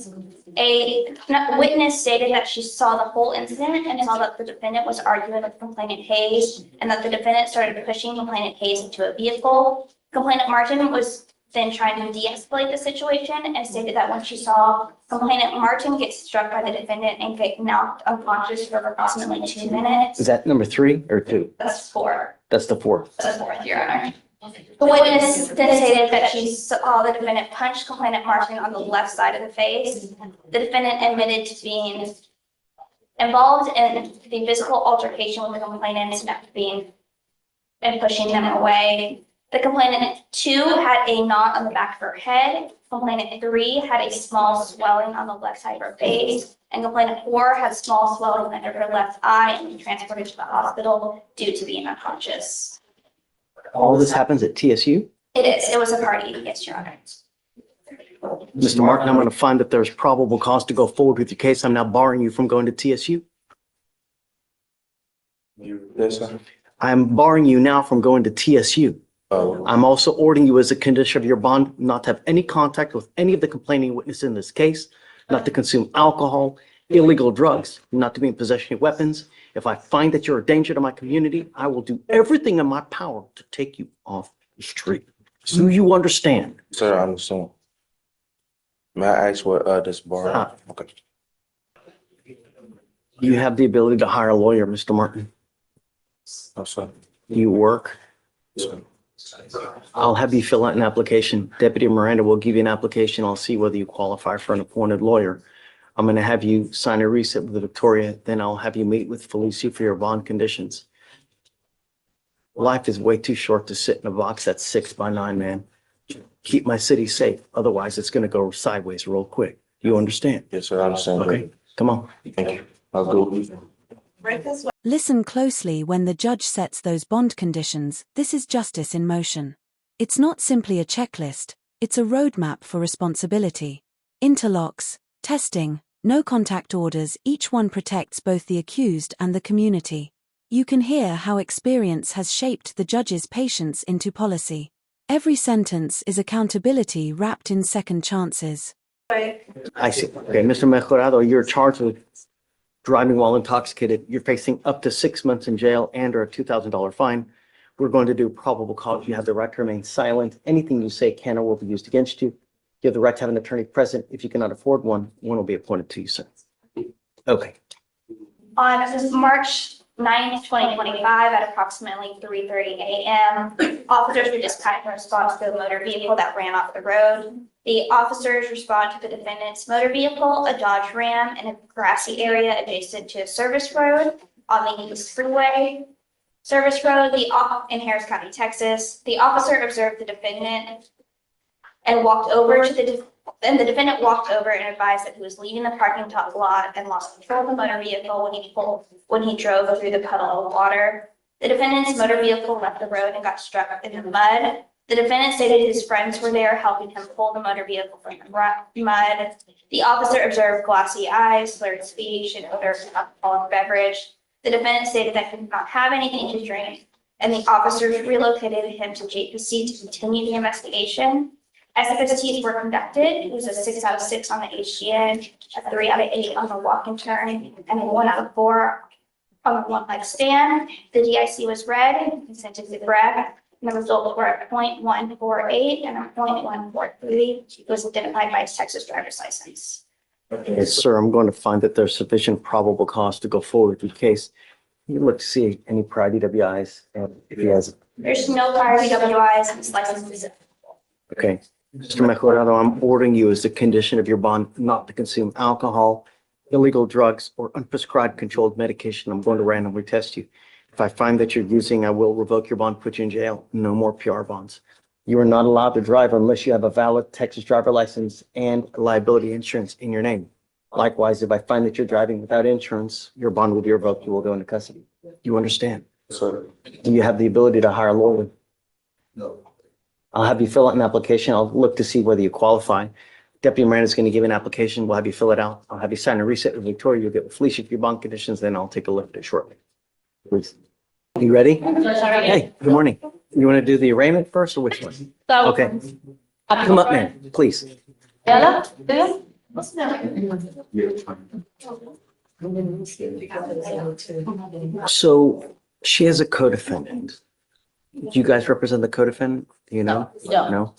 A witness stated that she saw the whole incident and saw that the defendant was arguing with complainant Hayes and that the defendant started pushing complainant Hayes into a vehicle. Complainant Martin was then trying to de-escalate the situation and stated that when she saw complainant Martin get struck by the defendant and get knocked unconscious for approximately 2 minutes. Is that number 3 or 2? That's 4. That's the 4th. That's the 4th, Your Honor. The witness then stated that she saw the defendant punch complainant Martin on the left side of the face. The defendant admitted to being involved in the physical altercation with the complainant and pushing them away. The complainant 2 had a knot on the back of her head. Complainant 3 had a small swelling on the left side of her face. And complainant 4 had small swelling under her left eye and was transported to the hospital due to being unconscious. All this happens at TSU? It is. It was a party. Yes, Your Honor. Mr. Martin, I'm going to find that there's probable cause to go forward with your case. I'm now barring you from going to TSU. Yes, sir. I'm barring you now from going to TSU. Oh, I'm also ordering you as a condition of your bond not to have any contact with any of the complaining witnesses in this case, not to consume alcohol, illegal drugs, not to be in possession of weapons. If I find that you're a danger to my community, I will do everything in my power to take you off the street. Do you understand? sir, I understand. May I ask what this bar? Okay. You have the ability to hire a lawyer, Mr. Martin. No, sir. You work. Yes, sir. I'll have you fill out an application. Deputy Miranda will give you an application. I'll see whether you qualify for an appointed lawyer. I'm going to have you sign a receipt with Victoria. Then I'll have you meet with Felicia for your bond conditions. Life is way too short to sit in a box that's 6 by 9, man. Keep my city safe. Otherwise, it's going to go sideways real quick. You understand? Yes, sir, I understand. Okay, come on. Thank you. I'll go. Listen closely when the judge sets those bond conditions. This is justice in motion. It's not simply a checklist, it's a roadmap for responsibility. Interlocks, testing, no contact orders, each one protects both the accused and the community. You can hear how experience has shaped the judge's patience into policy. Every sentence is accountability wrapped in second chances. I see. Okay, Mr. Mejorado, you're charged with driving while intoxicated. You're facing up to 6 months in jail and or a $2,000 fine. We're going to do probable cause. You have the right to remain silent. Anything you say can or will be used against you. You have the right to have an attorney present. If you cannot afford one, one will be appointed to you, sir. Okay. On March 9th, 2025, at approximately 3:30 a.m., officers were dispatched in response to a motor vehicle that ran off the road. The officers respond to the defendant's motor vehicle, a Dodge Ram, in a grassy area adjacent to a service road on the East Freeway. Service road in Harris County, Texas. The officer observed the defendant and walked over to the defendant walked over and advised that he was leaving the parking lot and lost control of the motor vehicle when he drove through the puddle of water. The defendant's motor vehicle left the road and got stuck in the mud. The defendant stated his friends were there helping him pull the motor vehicle from the mud. The officer observed glassy eyes, slurred speech, and odor of alcoholic beverage. The defendant stated that he did not have anything to drink, and the officers relocated him to JPC to continue the investigation. SFSTs were conducted. It was a 6 out of 6 on the HGN, a 3 out of 8 on the walk and turn, and a 1 out of 4 on the one-leg stand. The DIC was read and consented to brag. And the results were a .148 and a .143. It was identified by his Texas driver's license. Yes, sir, I'm going to find that there's sufficient probable cause to go forward with the case. You look to see any prior DWIs, and if he has. There's no prior DWIs and his license is. Okay. Mr. Mejorado, I'm ordering you as the condition of your bond not to consume alcohol, illegal drugs, or unprescribed controlled medication. I'm going to randomly test you. If I find that you're using, I will revoke your bond, put you in jail. No more PR bonds. You are not allowed to drive unless you have a valid Texas driver license and liability insurance in your name. Likewise, if I find that you're driving without insurance, your bond will be revoked. You will go into custody. You understand? Sir. Do you have the ability to hire a lawyer? No. I'll have you fill out an application. I'll look to see whether you qualify. Deputy Miranda is going to give you an application. We'll have you fill it out. I'll have you sign a reset with Victoria. You'll get with Fleischer for your bond conditions. Then I'll take a look at it shortly. Please. Are you ready? Hey, good morning. You want to do the arraignment first or which one? Okay. Come up, man, please. So she has a co-defendant. Do you guys represent the co-defendant? Do you know? No. No?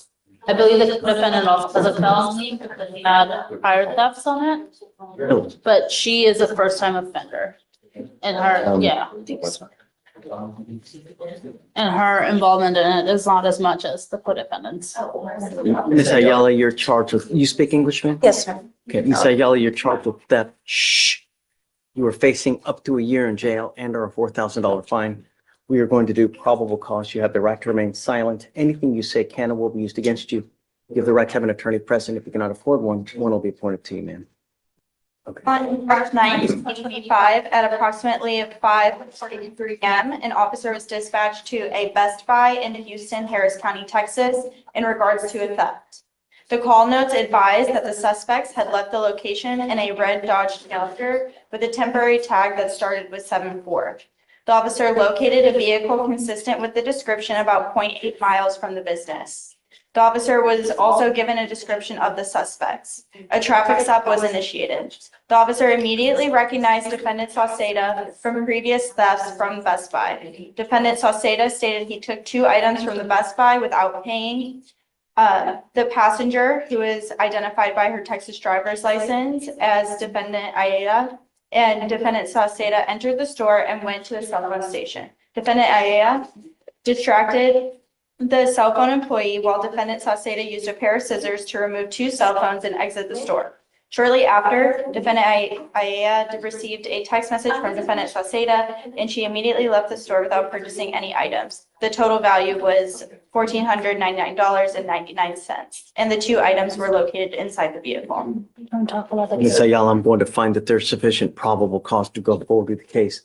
I believe the defendant also has a felony because he had prior thefts on it, Really? but she is a first-time offender. And her, yeah. And her involvement in it is not as much as the co-defendants. Ms. Ayala, you're charged with, you speak English, ma'am? Yes, sir. Okay, Ms. Ayala, you're charged with theft. Shh. You are facing up to a year in jail and or a $4,000 fine. We are going to do probable cause. You have the right to remain silent. Anything you say can and will be used against you. You have the right to have an attorney present. If you cannot afford one, one will be appointed to you, ma'am. Okay. On March 9th, 2025, at approximately 5:43 p.m., an officer was dispatched to a Best Buy in Houston, Harris County, Texas, in regards to a theft. The call notes advised that the suspects had left the location in a red Dodge Challenger with a temporary tag that started with 74. The officer located a vehicle consistent with the description about 0.8 miles from the business. The officer was also given a description of the suspects. A traffic stop was initiated. The officer immediately recognized Defendant Sauceda from previous thefts from Best Buy. Defendant Sauceda stated he took 2 items from the Best Buy without paying. The passenger, who is identified by her Texas driver's license as Defendant Ayala, and Defendant Sauceda entered the store and went to a cell phone station. Defendant Ayala distracted the cell phone employee while Defendant Sauceda used a pair of scissors to remove 2 cell phones and exit the store. Shortly after, Defendant Ayala received a text message from Defendant Sauceda, and she immediately left the store without purchasing any items. The total value was $1,499.99, and the 2 items were located inside the vehicle. Ms. Ayala, I'm going to find that there's sufficient probable cause to go forward with the case.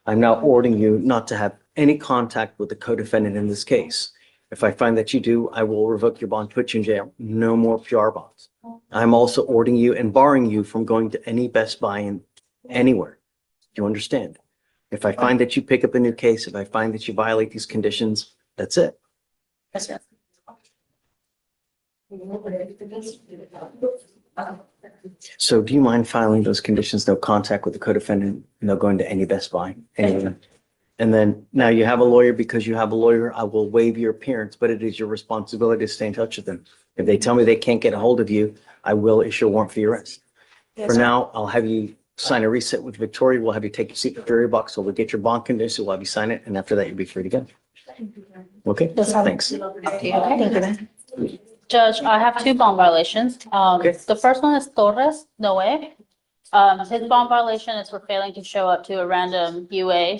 I'm now ordering you not to have any contact with the co-defendant in this case. If I find that you do, I will revoke your bond, put you in jail. No more PR bonds. I'm also ordering you and barring you from going to any Best Buy in anywhere. Do you understand? If I find that you pick up a new case, if I find that you violate these conditions, that's it. Yes, sir. So do you mind filing those conditions, no contact with the co-defendant, no going to any Best Buy, anywhere? And then now you have a lawyer. Because you have a lawyer, I will waive your appearance, but it is your responsibility to stay in touch with them. If they tell me they can't get a hold of you, I will issue a warrant for your arrest. For now, I'll have you sign a reset with Victoria. We'll have you take your seat in the jury box. So we'll get your bond condition. We'll have you sign it. And after that, you'll be free to go. Okay, thanks. Judge, I have two bond violations. Okay. The first one is Torres Noe. His bond violation is for failing to show up to a random UA.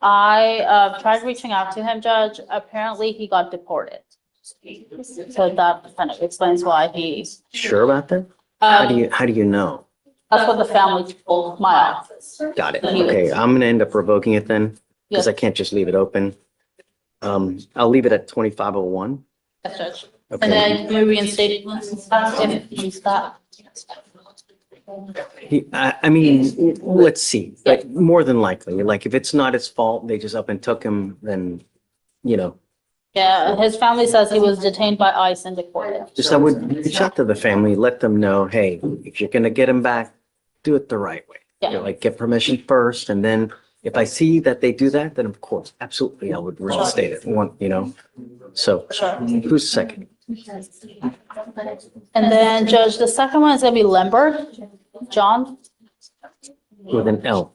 I tried reaching out to him, Judge. Apparently, he got deported. So that kind of explains why he's. Sure about that? How do you know? That's what the family told my office. Got it. Okay, I'm gonna end up revoking it then, because I Yes, can't just leave it open. I'll leave it at 2501. yes, Judge. Okay. And then you reinstate if he's that. I mean, let's see, but more than likely, like if it's not his fault, they just up and took him, then, you know, Yeah, his family says he was detained by ICE and deported. just I would reach out to the family, let them know, hey, if you're gonna get him back, do it the right way. You know, Yeah, like get permission first, and then if I see that they do that, then of course, absolutely, I would reinstate it, so sure. who's second? And then Judge, the second one is gonna be Lembert, John. With an L.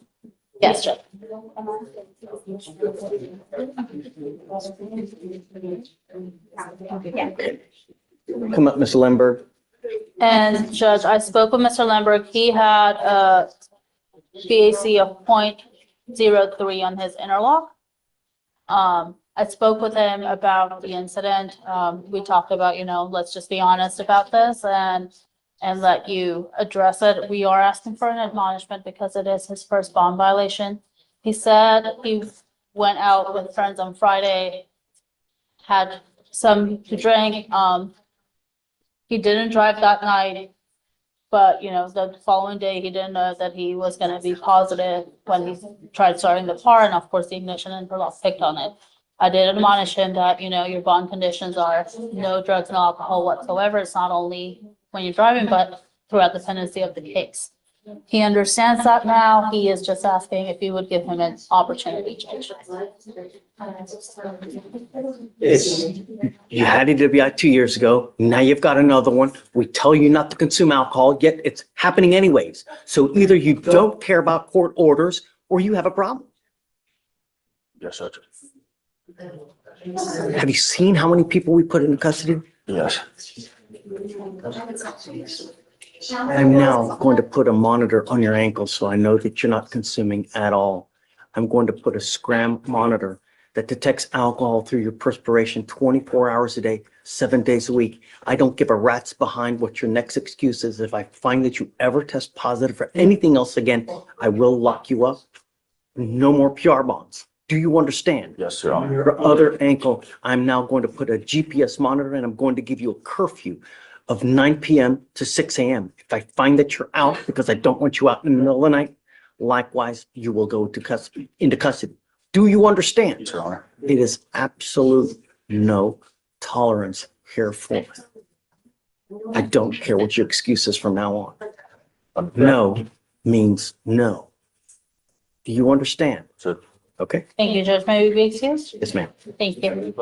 Yes, Judge. Come up, Ms. Lemberg. And Judge, I spoke with Mr. Lembert. He had a BAC of 0.03 on his interlock. I spoke with him about the incident. We talked about, let's just be honest about this and let you address it. We are asking for an admonishment because it is his first bond violation. He said he went out with friends on Friday, had some to drink. He didn't drive that night, but the following day he didn't know that he was going to be positive when he tried starting the car, and of course the ignition interlock picked on it. I did admonish him that your bond conditions are no drugs, no alcohol whatsoever. It's not only when you're driving, but throughout the pendency of the case. He understands that now. He is just asking if you would give him an opportunity change. You had a WI 2 years ago. Now you've got another one. We tell you not to consume alcohol, yet it's happening anyways. So either you don't care about court orders or you have a problem. Yes, Judge. Have you seen how many people we put into custody? Yes. I'm now going to put a monitor on your ankle so I know that you're not consuming at all. I'm going to put a scram monitor that detects alcohol through your perspiration 24 hours a day, 7 days a week. I don't give a rat's behind what your next excuse is. If I find that you ever test positive for anything else again, I will lock you up. No more PR bonds. Do you understand? Yes, Your Honor. Your other ankle, I'm now going to put a GPS monitor and I'm going to give you a curfew of 9 p.m. to 6 a.m. If I find that you're out because I don't want you out in the middle of the night, likewise, you will go into custody. Do you understand? Yes, Your Honor. It is absolute no tolerance here for it. I don't care what your excuse is from now on. No means no. Do you understand? Sure. Okay. Thank you, Judge. May we be excused? Yes, ma'am. Thank you.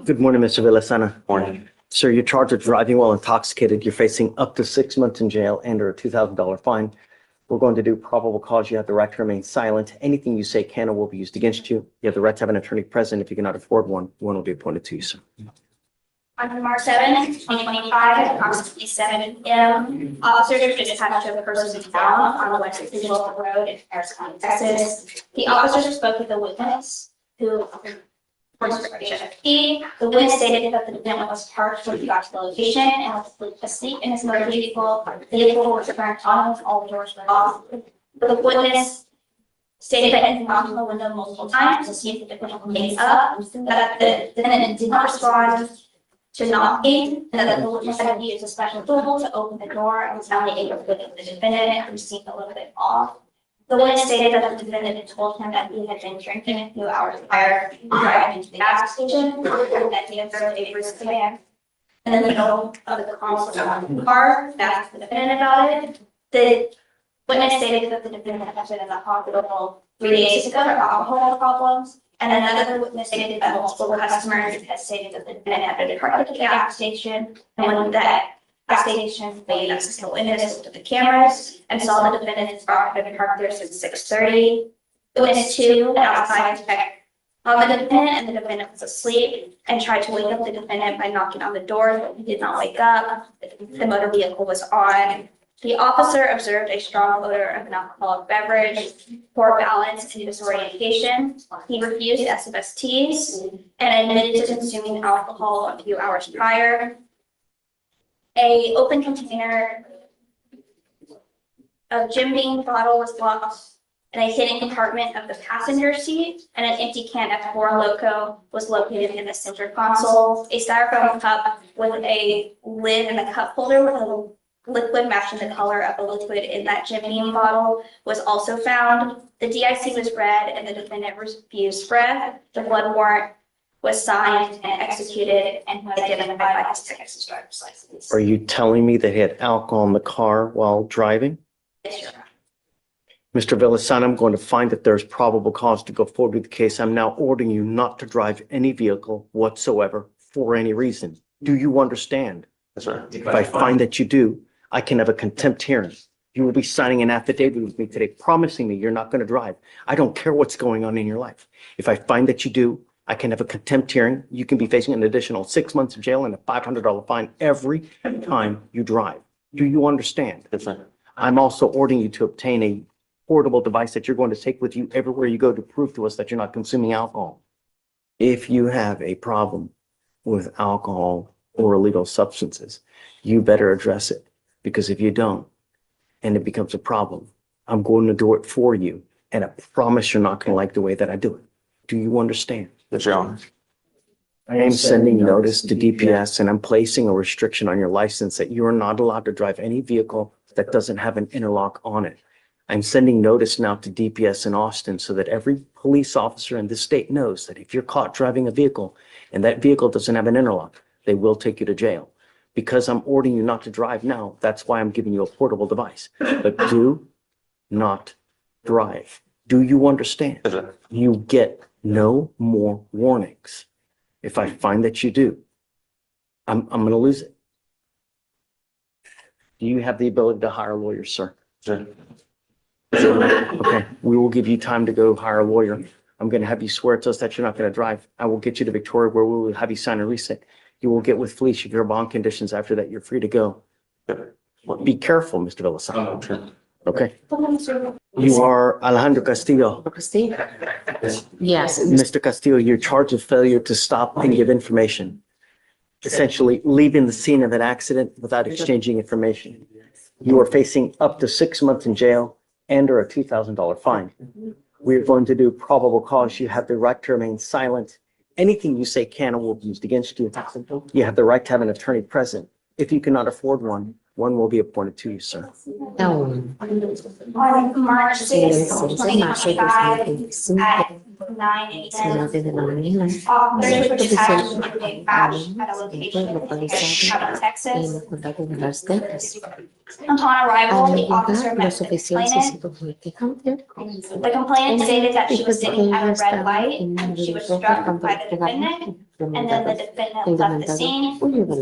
Good morning, Mr. Villasana. Morning. Sir, you're charged with driving while intoxicated. You're facing up to 6 months in jail and or a $2,000 fine. We're going to do probable cause. You have the right to remain silent. Anything you say can or will be used against you. You have the right to have an attorney present. If you cannot afford one will be appointed to you, sir. On March 7th, 2025, at approximately 7 p.m., officers were dispatched to a person in town on the West Digital Road in Harris County, Texas. The officers spoke with the witness, who the witness stated that the defendant was parked when he got to the location and was asleep in his motor vehicle. The vehicle was turned on with all the doors were off. The witness stated that he knocked on the window multiple times to see if the defendant wakes up, that the defendant did not respond to knocking, and that the witness had used a special tool to open the door and was only able to look at the defendant, who seemed a little bit off. The witness stated that the defendant had told him that he had been drinking a few hours prior to driving to the gas station, and that he observed a brisk man in the middle of the console of the car, asked the defendant about it. The witness stated that the defendant had been in the hospital 3 days ago for alcohol problems, and another witness stated that multiple customers had stated that the defendant had been parked at the gas station, and when that gas station made access to witness to the cameras and saw the defendant's car had been parked there since 6:30. Witness 2 went outside to check on the defendant, and the defendant was asleep and tried to wake up the defendant by knocking on the door, but he did not wake up. The motor vehicle was on. The officer observed a strong odor of an alcoholic beverage, poor balance, and disorientation. He refused SFSTs and admitted to consuming alcohol a few hours prior. A open container of Jim Beam bottle was locked in a hidden compartment of the passenger seat, and an empty can of Four Loko was located in the center console. A styrofoam cup with a lid and a cup holder with a liquid matching the color of the liquid in that Jim Beam bottle was also found. The DIC was read and the defendant refused breath. The blood warrant was signed and executed and was identified by his Texas driver's license. Are you telling me that he had alcohol in the car while driving? Yes, Your Honor. Mr. Villasana, I'm going to find that there's probable cause to go forward with the case. I'm now ordering you not to drive any vehicle whatsoever for any reason. Do you understand? Yes, sir. If I find that you do, I can have a contempt hearing. You will be signing an affidavit with me today promising me you're not going to drive. I don't care what's going on in your life. If I find that you do, I can have a contempt hearing. You can be facing an additional 6 months of jail and a $500 fine every time you drive. Do you understand? Yes, sir. I'm also ordering you to obtain a portable device that you're going to take with you everywhere you go to prove to us that you're not consuming alcohol. If you have a problem with alcohol or illegal substances, you better address it. Because if you don't, and it becomes a problem, I'm going to do it for you. And I promise you're not going to like the way that I do it. Do you understand? Yes, Your Honor. I am sending notice to DPS and I'm placing a restriction on your license that you are not allowed to drive any vehicle that doesn't have an interlock on it. I'm sending notice now to DPS in Austin so that every police officer in this state knows that if you're caught driving a vehicle and that vehicle doesn't have an interlock, they will take you to jail. Because I'm ordering you not to drive now, that's why I'm giving you a portable device. But do not drive. Do you understand? Yes, sir. You get no more warnings. If I find that you do, I'm going to lose it. Do you have the ability to hire lawyers, sir? Sir. Okay, we will give you time to go hire a lawyer. I'm going to have you swear to us that you're not going to drive. I will get you to Victoria where we will have you sign a reset. You will get with Fleischer your bond conditions. After that, you're free to go. Be careful, Mr. Villasana. Okay. You are Alejandro Castillo. Yes. Mr. Castillo, you're charged with failure to stop and give information. Essentially leaving the scene of an accident without exchanging information. You are facing up to 6 months in jail and or a $2,000 fine. We are going to do probable cause. You have the right to remain silent. Anything you say can or will be used against you. You have the right to have an attorney present. If you cannot afford one, one will be appointed to you, sir. On March 6th, 2025, at 9 a.m. Officers were dispatched to a crash at a location in Texas. Upon arrival, the officer met the complainant. The complainant stated that she was sitting at a red light and she was struck by the defendant, and then the defendant left the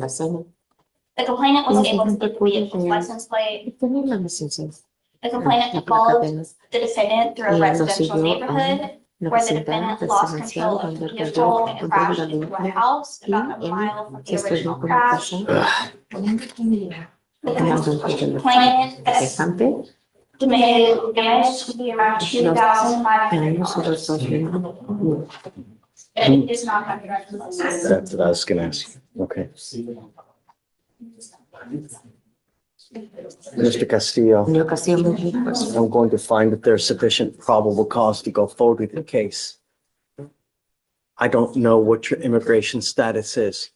scene. The complainant was able to get the vehicle's license plate. The complainant followed the defendant through a residential neighborhood where the defendant lost control of the vehicle and crashed into a house about a mile from the original crash. The complainant estimated damage to be around $2,500. It is not copyrighted. That's what I was going to ask you. Okay. Mr. Castillo, I'm going to find that there's sufficient probable cause to go forward with the case. I don't know what your immigration status is,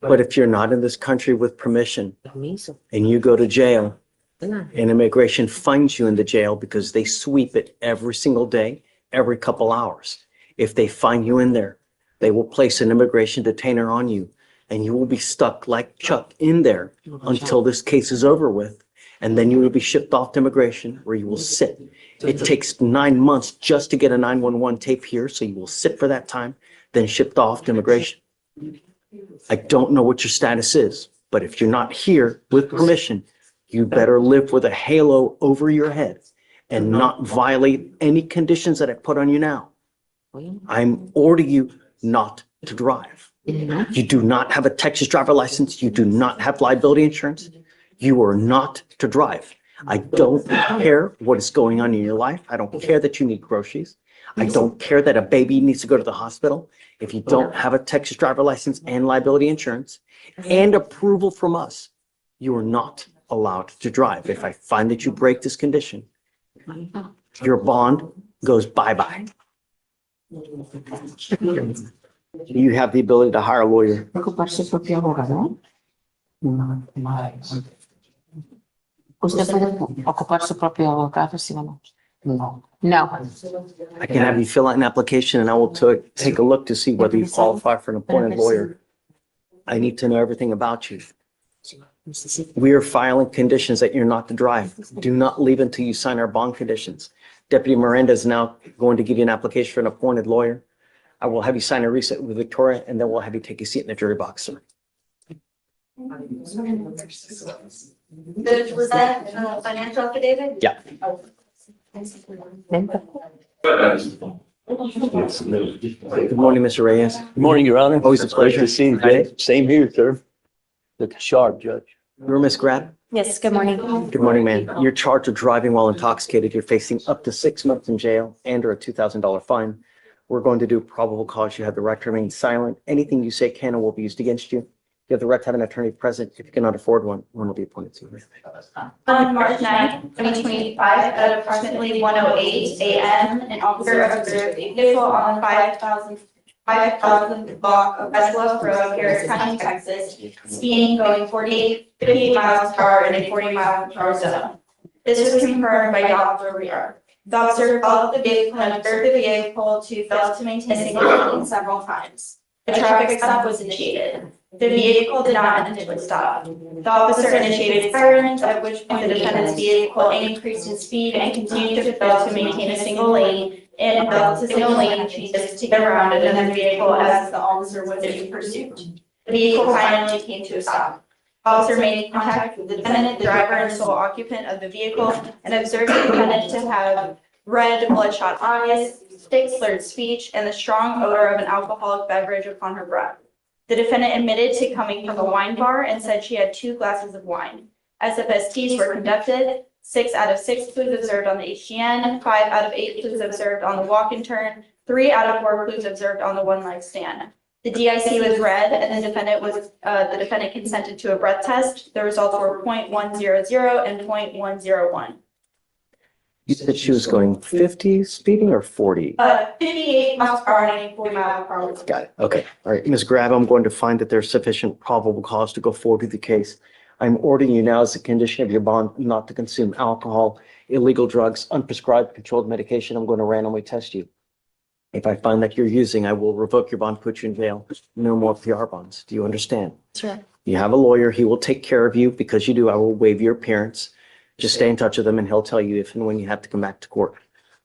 but if you're not in this country with permission and you go to jail and immigration finds you in the jail because they sweep it every single day, every couple hours. If they find you in there, they will place an immigration detainer on you and you will be stuck like Chuck in there until this case is over with. And then you will be shipped off to immigration where you will sit. It takes 9 months just to get a 911 tape here. So you will sit for that time, then shipped off to immigration. I don't know what your status is, but if you're not here with permission, you better live with a halo over your head and not violate any conditions that I put on you now. I'm ordering you not to drive. You do not have a Texas driver license. You do not have liability insurance. You are not to drive. I don't care what is going on in your life. I don't care that you need groceries. I don't care that a baby needs to go to the hospital. If you don't have a Texas driver license and liability insurance and approval from us, you are not allowed to drive. If I find that you break this condition, your bond goes bye-bye. You have the ability to hire a lawyer. ¿Usted puede ocupar su propio abogado, sí o no? No. No. I can have you fill out an application and I will take a look to see whether you qualify for an appointed lawyer. I need to know everything about you. We are filing conditions that you're not to drive. Do not leave until you sign our bond conditions. Deputy Miranda is now going to give you an application for an appointed lawyer. I will have you sign a reset with Victoria and then we'll have you take a seat in the jury box, sir. Was that financial affidavit? Yeah. Good morning, Mr. Reyes. Good morning, Your Honor. Always a pleasure. Great to see you. Judge. Same here, sir. Looking sharp, Judge. You're Miss Grab? Yes, good morning. Good morning, ma'am. You're charged with driving while intoxicated. You're facing up to 6 months in jail and or a $2,000 fine. We're going to do probable cause. You have the right to remain silent. Anything you say can or will be used against you. You have the right to have an attorney present. If you cannot afford one will be appointed to you. On March 9th, 2025, at approximately 1:08 a.m., an officer observed a vehicle on the 5,000 block of Westlow Road, Harris County, Texas, speeding going 50 miles per hour in a 40-mile-per-hour zone. This was confirmed by Dr. Rear. The officer followed the vehicle and observed the vehicle to fail to maintain a single lane several times. A traffic stop was initiated. The vehicle did not initially stop. The officer initiated sirens, at which point the defendant's vehicle increased in speed and continued to fail to maintain a single lane and failed to signal lane changes to get around another vehicle as the officer was in pursuit. The vehicle finally came to a stop. The officer made contact with the defendant, the driver, and sole occupant of the vehicle, and observed the defendant to have red, bloodshot eyes, thick, slurred speech, and the strong odor of an alcoholic beverage upon her breath. The defendant admitted to coming from a wine bar and said she had 2 glasses of wine. SFSTs were conducted. 6 out of 6 clues observed on the HGN, 5 out of 8 clues observed on the walk and turn, 3 out of 4 clues observed on the one-leg stand. The DIC was read, and the defendant consented to a breath test. The results were 0.100 and 0.101. You said she was going 50 speeding or 40? 58 miles per hour and 40 miles per hour. Got it. Okay. All right. Ms. Grab, I'm going to find that there's sufficient probable cause to go forward with the case. I'm ordering you now as a condition of your bond not to consume alcohol, illegal drugs, unprescribed controlled medication. I'm going to randomly test you. If I find that you're using, I will revoke your bond, put you in jail. No more PR bonds. Do you understand? Sure. You have a lawyer. He will take care of you. Because you do, I will waive your appearance. Just stay in touch with him and he'll tell you if and when you have to come back to court.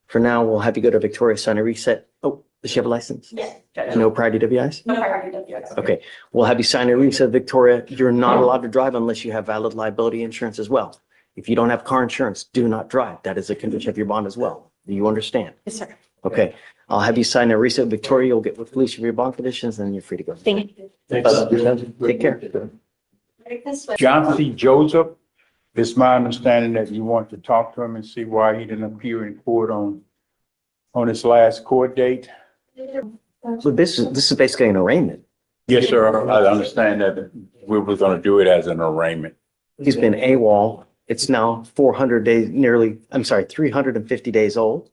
For now, we'll have you go to Victoria, sign a reset. Oh, does she have a license? Yes. No prior DWIs? No prior DWIs. Okay, we'll have you sign a reset, Victoria. You're not allowed to drive unless you have valid liability insurance as well. If you don't have car insurance, do not drive. That is a condition of your bond as well. Do you understand? Yes, sir. Okay, I'll have you sign a reset, Victoria. You'll get with police of your bond conditions and you're free to go. Thank you. Take care. John C. Joseph, it's my understanding that you want to talk to him and see why he didn't appear in court on his last court date. So this is basically an arraignment. Yes, sir. I understand that we were going to do it as an arraignment. He's been AWOL. It's now 400 days, 350 days old.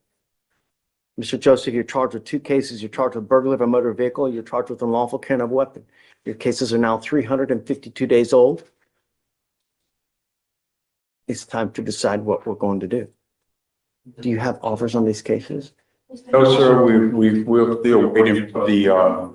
Mr. Joseph, you're charged with 2 cases. You're charged with burglary of a motor vehicle. You're charged with unlawful carrying of a weapon. Your cases are now 352 days old. It's time to decide what we're going to do. Do you have offers on these cases? No, sir, we're still waiting for the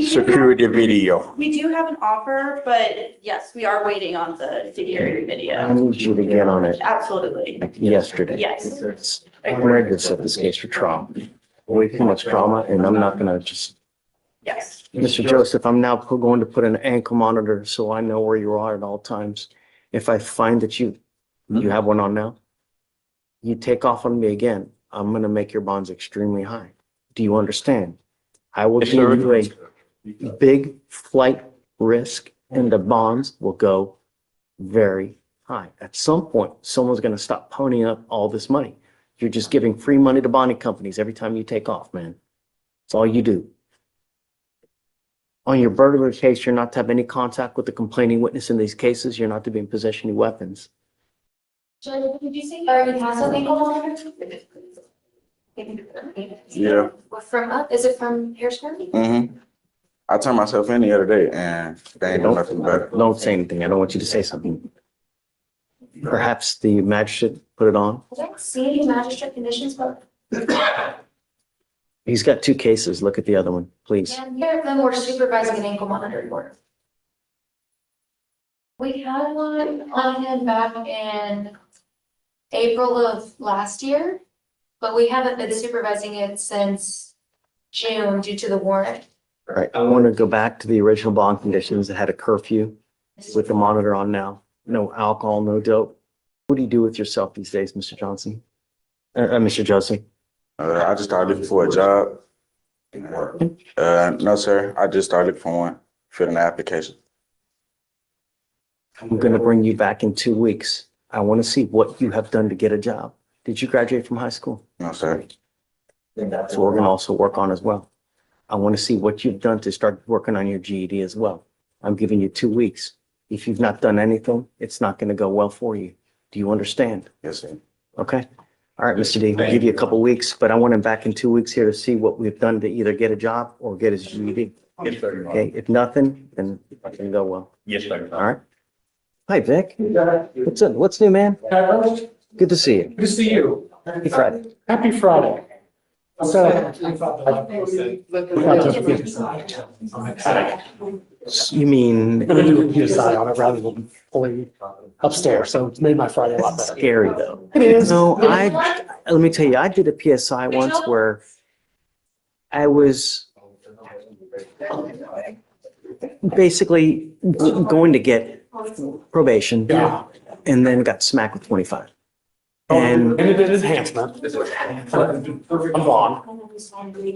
security video. We do have an offer, but yes, we are waiting on the security I video. need you to get on it Absolutely. like yesterday. Yes. I'm ready to set this case for trial. Way too much drama, and I'm not gonna just. Yes. Mr. Joseph, I'm now going to put an ankle monitor so I know where you are at all times. If I find that you have one on now, you take off on me again, I'm gonna make your bonds extremely high. Do you understand? I will Yes, give sir. you a big flight risk and the bonds will go very high. At some point, someone's gonna stop ponying up all this money. You're just giving free money to bonding companies every time you take off, man. That's all you do. On your burglary case, you're not to have any contact with the complaining witness in these cases. You're not to be in possession of any weapons. Judge, did you say you already have something going Yeah. Is it from Harrisburg? Mm-hmm. I turned myself in the other day and they ain't doing nothing better. Don't say anything. I don't want you to say something. Perhaps the magistrate put it on. I don't see any magistrate conditions, but He's got 2 cases. Look at the other one, please. here of them were supervising an ankle monitor order. We had one on him back in April of last year, but we haven't been supervising it since June due to the warrant. All right, I want to go back to the original bond conditions that had a curfew with the monitor on now. No alcohol, no dope. What do you do with yourself these days, Mr. Johnson? Mr. Joseph? I just started looking for a job. No, sir. I just started looking for one, filling the application. I'm going to bring you back in 2 weeks. I want to see what you have done to get a job. Did you graduate from high school? No, sir. That's what we're going to also work on as well. I want to see what you've done to start working on your GED as well. I'm giving you 2 weeks. If you've not done anything, it's not going to go well for you. Do you understand? Yes, sir. Okay. All right, Mr. D, we'll give you a couple weeks, but I want him back in 2 weeks here to see what we've done to either get a job or get his GED. Yes, sir. Okay, if nothing, then it's not going to go well. Yes, sir. All right. Hi, Vic. What's up? What's new, man? Good to see you. Good to see you. Happy Friday. Happy Friday. You mean I'm gonna do a PSI on it rather than fully upstairs, so it's made my Friday a lot better. scary though? It is. No, let me tell you, I did a PSI once where I was basically going to get probation and then got smacked with 25. And it is enhancement. I'm Vaughn,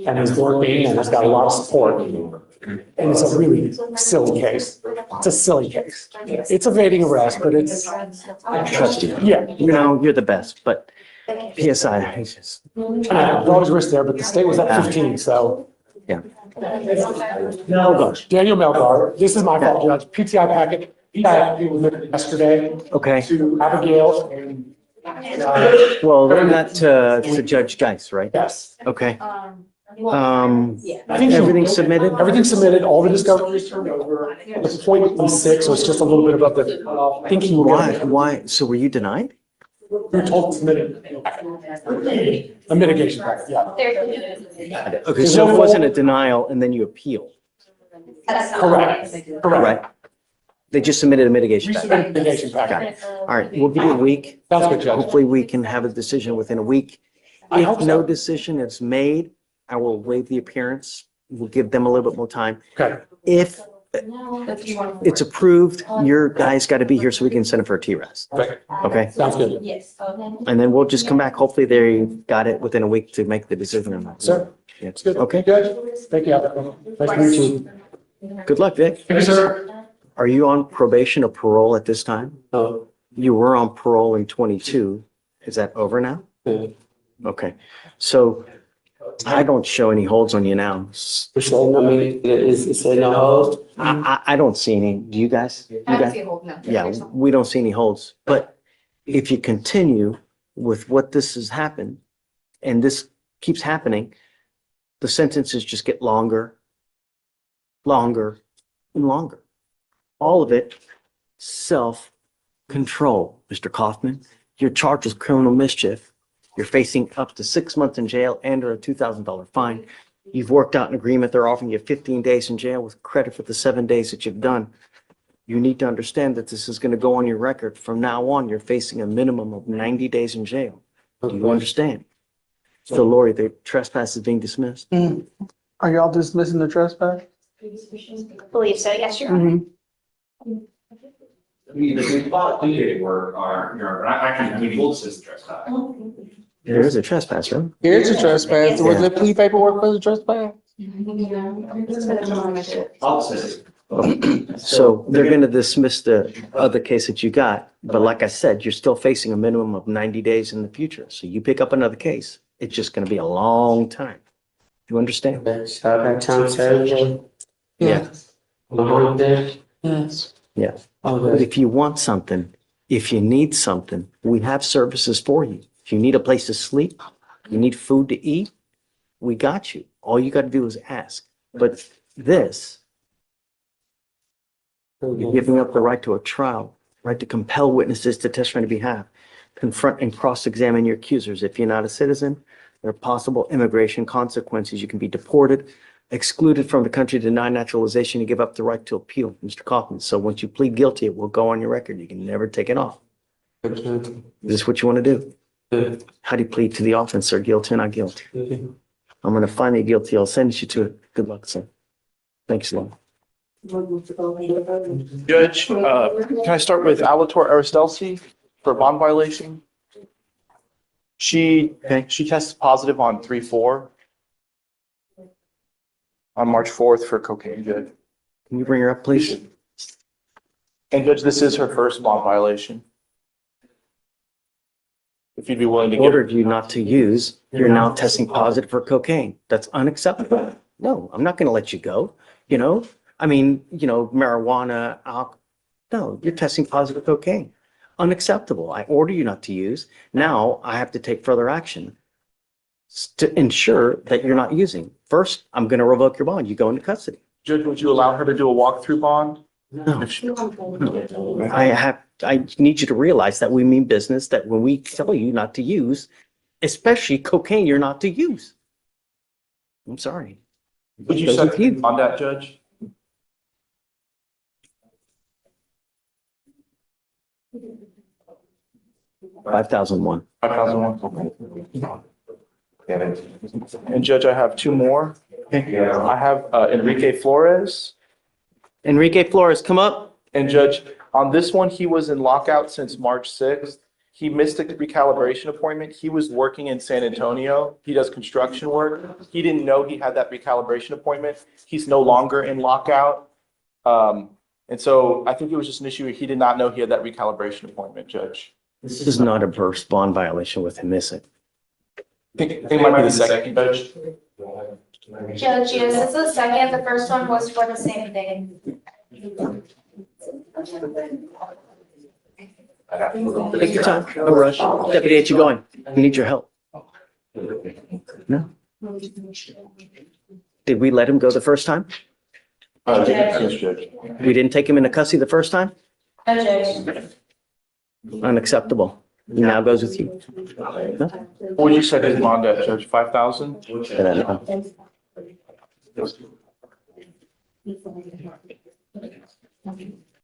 and it's working, and it's got a lot of support. And it's a really silly case. It's a silly case. It's evading arrest, but it's. I trust you. Yeah. You know, you're the best, but PSI, it's just, There's always risk there, but the state was at 15, so. yeah. Melgar. Daniel Melgar. This is my fault, Judge. PTI packet. It was yesterday Okay. to Abigail and. Well, not to Judge Geis, right? Yes. Okay. I think Everything's submitted? Everything's submitted, all the discovery is turned over. The point was 6, so it's just a little bit above the, I think he will get. Why? So were you denied? We were told to submit a mitigation packet, yeah. Okay, so it wasn't a denial and then you appealed, Correct, correct. right? They just submitted a mitigation We package. submitted a mitigation Got packet. it. All right, we'll give you a week. Sounds good, Judge. Hopefully we can have a decision within a week. I hope If no so. decision is made, I will waive the appearance. We'll give them a little bit more time. Okay, If it's approved, your guys got to be here so we can send it for a T-Res. okay, Okay? sounds good. Yes. And then we'll just come back. Hopefully they got it within a week to make the decision or not. Sir, Yeah. it's good. Okay. Judge, thank you. Nice to meet you. Good luck, Vic. Thank you, sir. Are you on probation or parole at this time? No. You were on parole in 22. Is that over now? Yeah. Okay. So I don't show any holds on you now. You're saying, I mean, is there no hold? I don't see any. Do you guys? You guys? Yeah, we don't see any holds. But if you continue with what this has happened, and this keeps happening, the sentences just get longer, longer, and longer. All of it self-control, Mr. Kaufman. You're charged with criminal mischief. You're facing up to 6 months in jail and or a $2,000 fine. You've worked out an agreement. They're offering you 15 days in jail with credit for the 7 days that you've done. You need to understand that this is going to go on your record. From now on, you're facing a minimum of 90 days in jail. Do you understand? So, Lori, the trespass is being dismissed. Are y'all dismissing the trespass? Believe so, yes, Your Honor. We thought we were, we will assist trespass. There is a trespass, right? Here's a trespass. Was there plea paperwork for the trespass? So they're going to dismiss the other case that you got. But like I said, you're still facing a minimum of 90 days in the future. So you pick up another case, it's just going to be a long time. Do you understand? Time served. Yeah. Yes. Yeah. But if you want something, if you need something, we have services for you. If you need a place to sleep, you need food to eat, we got you. All you got to do is ask. But this, you're giving up the right to a trial, right to compel witnesses to testify on your behalf, confront and cross-examine your accusers. If you're not a citizen, there are possible immigration consequences. You can be deported, excluded from the country, denied naturalization. You give up the right to appeal, Mr. Kaufman. So once you plead guilty, it will go on your record. You can never take it off. Is this what you want to do? How do you plead to the offense, sir? Guilty or not guilty? I'm going to find you guilty. I'll send you to it. Good luck, sir. Thanks a lot. Judge, can I start with Alator Aristelsi for bond violation? She tested positive on 3/4 on March 4th for cocaine, Judge. Can you bring her up, please? And Judge, this is her first bond violation. If you'd be willing to give. Ordered you not to use, you're now testing positive for cocaine. That's unacceptable. No, I'm not going to let you go. Marijuana, alcohol. No, you're testing positive cocaine. Unacceptable. I order you not to use. Now I have to take further action to ensure that you're not using. First, I'm going to revoke your bond. You go into custody. Judge, would you allow her to do a walkthrough bond? No. I need you to realize that we mean business, that when we tell you not to use, especially cocaine, you're not to use. I'm sorry. Would you set on that, Judge? $5,001. And Judge, I have two more. I have Enrique Flores. Enrique Flores, come up. And Judge, on this one, he was in lockout since March 6th. He missed a recalibration appointment. He was working in San Antonio. He does construction work. He didn't know he had that recalibration appointment. He's no longer in lockout. And so I think it was just an issue. He did not know he had that recalibration appointment, Judge. This is not a burst bond violation with him missing. I think it might be the second, Judge. Judge, yes, it's the second. The first one was for the same thing. Take your time, no rush. Deputy, you going? We need your help. No? Did we let him go the first time? Yes, Judge. We didn't take him into custody the first time? No, Judge. Unacceptable. He now goes with you. No? What would you set his bond at, Judge? 5,000?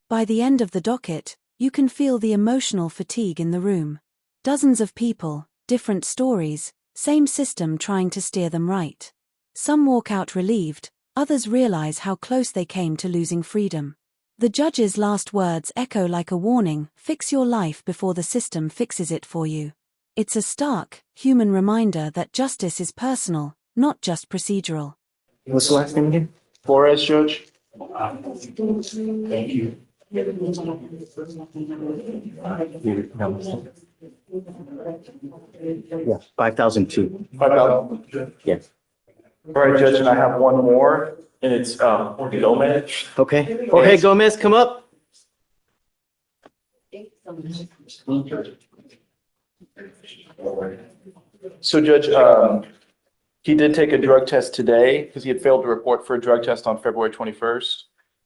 By the end of the docket, you can feel the emotional fatigue in the room. Dozens of people, different stories, same system trying to steer them right. Some walk out relieved, others realize how close they came to losing freedom. The judge's last words echo like a warning: fix your life before the system fixes it for you. It's a stark, human reminder that justice is personal, not just procedural. What's the last name again? Flores, Judge. Thank you. Yeah, 5,002. 5,000. Yeah. All right, Judge, and I have one more, and it's Gomez. Okay. Jorge Gomez, come up. So Judge, he did take a drug test today because he had failed to report for a drug test on February 21st,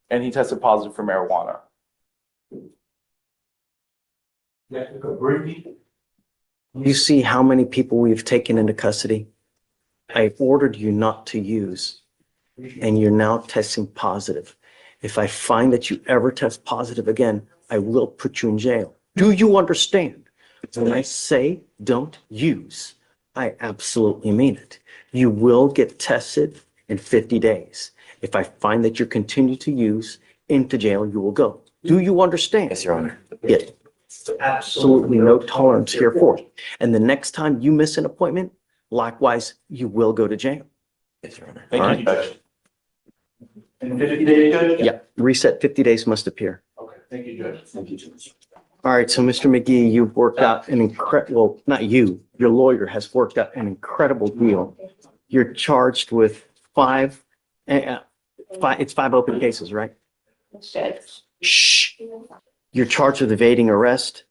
and he tested positive for marijuana. You see how many people we've taken into custody? I ordered you not to use, and you're now testing positive. If I find that you ever test positive again, I will put you in jail. Do you understand? When I say don't use, I absolutely mean it. You will get tested in 50 days. If I find that you continue to use, into jail you will go. Do you understand? Yes, Your Honor. Yeah. Absolutely no tolerance here for it. And the next time you miss an appointment, likewise, you will go to jail. Yes, Your Honor. Thank you, Judge. In 50 days, Judge? Yeah, reset 50 days must appear. Okay, thank you, Judge. Thank you, Judge. All right, so Mr. McGee, you've worked out an incredible, well, not you, your lawyer has worked out an incredible deal. You're charged with five open cases, right? Shh. You're charged with evading arrest,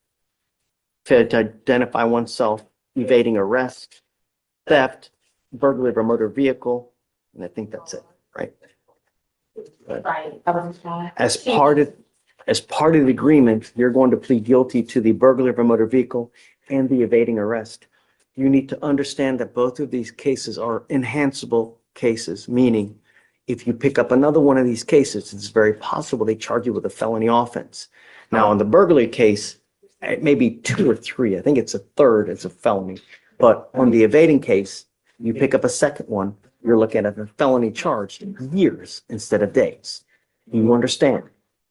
failure to identify oneself, evading arrest, theft, burglary of a motor vehicle, and I think that's it, right? As part of the agreement, you're going to plead guilty to the burglary of a motor vehicle and the evading arrest. You need to understand that both of these cases are enhanceable cases, meaning if you pick up another one of these cases, it's very possible they charge you with a felony offense. Now, on the burglary case, it may be 2 or 3. I think it's a third, it's a felony. But on the evading case, you pick up a second one, you're looking at a felony charge years instead of days. You understand?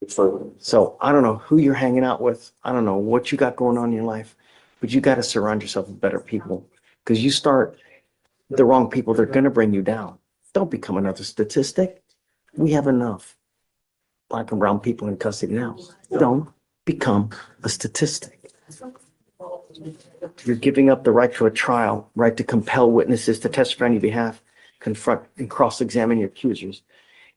So I don't know who you're hanging out with. I don't know what you got going on in your life, but you got to surround yourself with better people, because you start the wrong people, they're going to bring you down. Don't become another statistic. We have enough Black and brown people in custody now. Don't become a statistic. You're giving up the right to a trial, right to compel witnesses to testify on your behalf, confront and cross-examine your accusers.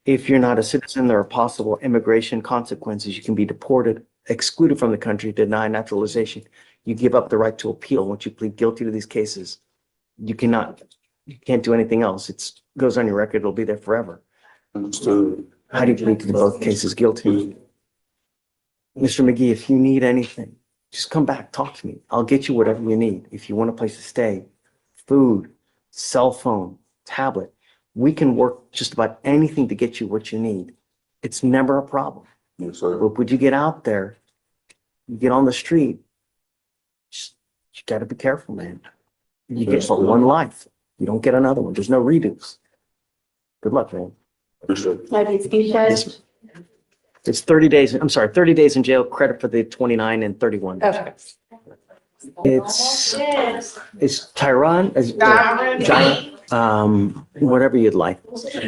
If you're not a citizen, there are possible immigration consequences. You can be deported, excluded from the country, denied naturalization. You give up the right to appeal once you plead guilty to these cases. You can't do anything else. It goes on your record. It'll be there forever. So how do you plead to both cases guilty? Mr. McGee, if you need anything, just come back, talk to me. I'll get you whatever you need. If you want a place to stay, food, cell phone, tablet, we can work just about anything to get you what you need. It's never a problem. Yes, sir. But would you get out there, you get on the street, you got to be careful, man. You get for one life. You don't get another one. There's no redos. Good luck, man. Yes. It's 30 days. I'm sorry, 30 days in jail, credit for the 29 and 31. Okay. It's Tyron, whatever you'd like.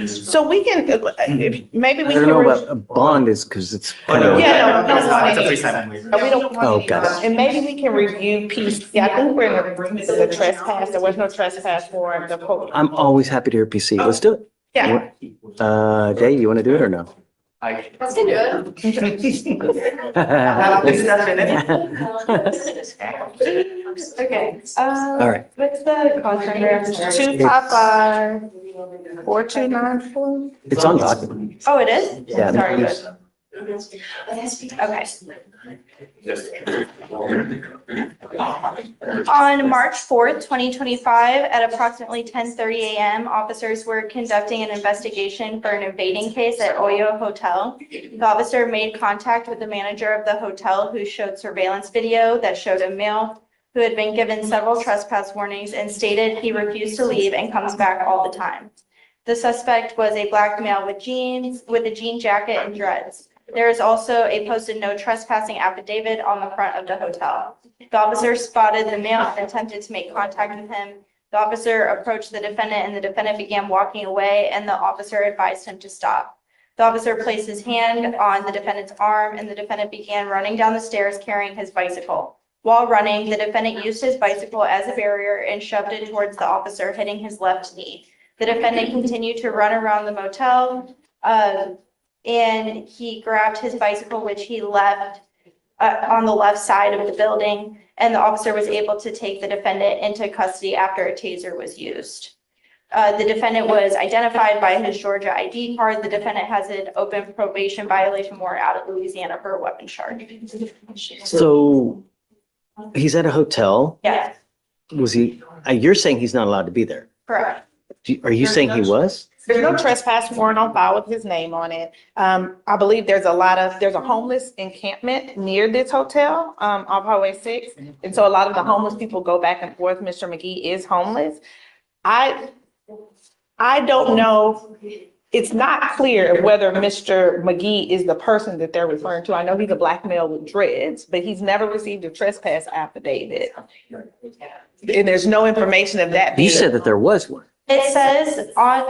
So we can, maybe we I can. don't know about a bond is because it's kind of. Yeah, no, It's a free time. we don't. Oh, got it. And maybe we can review piece, yeah, I think we're in agreement with the trespass, there was no trespass for the quote. I'm always happy to hear PC. Let's do it. Yeah. Day, you want to do it or no? Let's do it. Okay. All right. What's the contract number? 255-4294. It's on document. Oh, it is? Yeah. Sorry. it's- Okay. On March 4th, 2025, at approximately 10:30 a.m., officers were conducting an investigation for an evading case at Oyo Hotel. The officer made contact with the manager of the hotel, who showed surveillance video that showed a male who had been given several trespass warnings and stated he refused to leave and comes back all the time. The suspect was a black male with a jean jacket and dreads. There is also a posted no trespassing affidavit on the front of the hotel. The officer spotted the male and attempted to make contact with him. The officer approached the defendant and the defendant began walking away, and the officer advised him to stop. The officer placed his hand on the defendant's arm and the defendant began running down the stairs carrying his bicycle. While running, the defendant used his bicycle as a barrier and shoved it towards the officer, hitting his left knee. The defendant continued to run around the motel, and he grabbed his bicycle, which he left on the left side of the building, and the officer was able to take the defendant into custody after a taser was used. The defendant was identified by his Georgia ID card. The defendant has an open probation violation warrant out of Louisiana for a weapon charge. So he's at a hotel. Yes, Was he, you're saying he's not allowed to be there. correct. Are you saying he was? There's no trespass warrant on file with his name on it. I believe there's a homeless encampment near this hotel, off Highway 6. And so a lot of the homeless people go back and forth. Mr. McGee is homeless. I don't know. It's not clear whether Mr. McGee is the person that they're referring to. I know he's a black male with dreads, but he's never received a trespass affidavit. And there's no information of that. You said that there was one. It says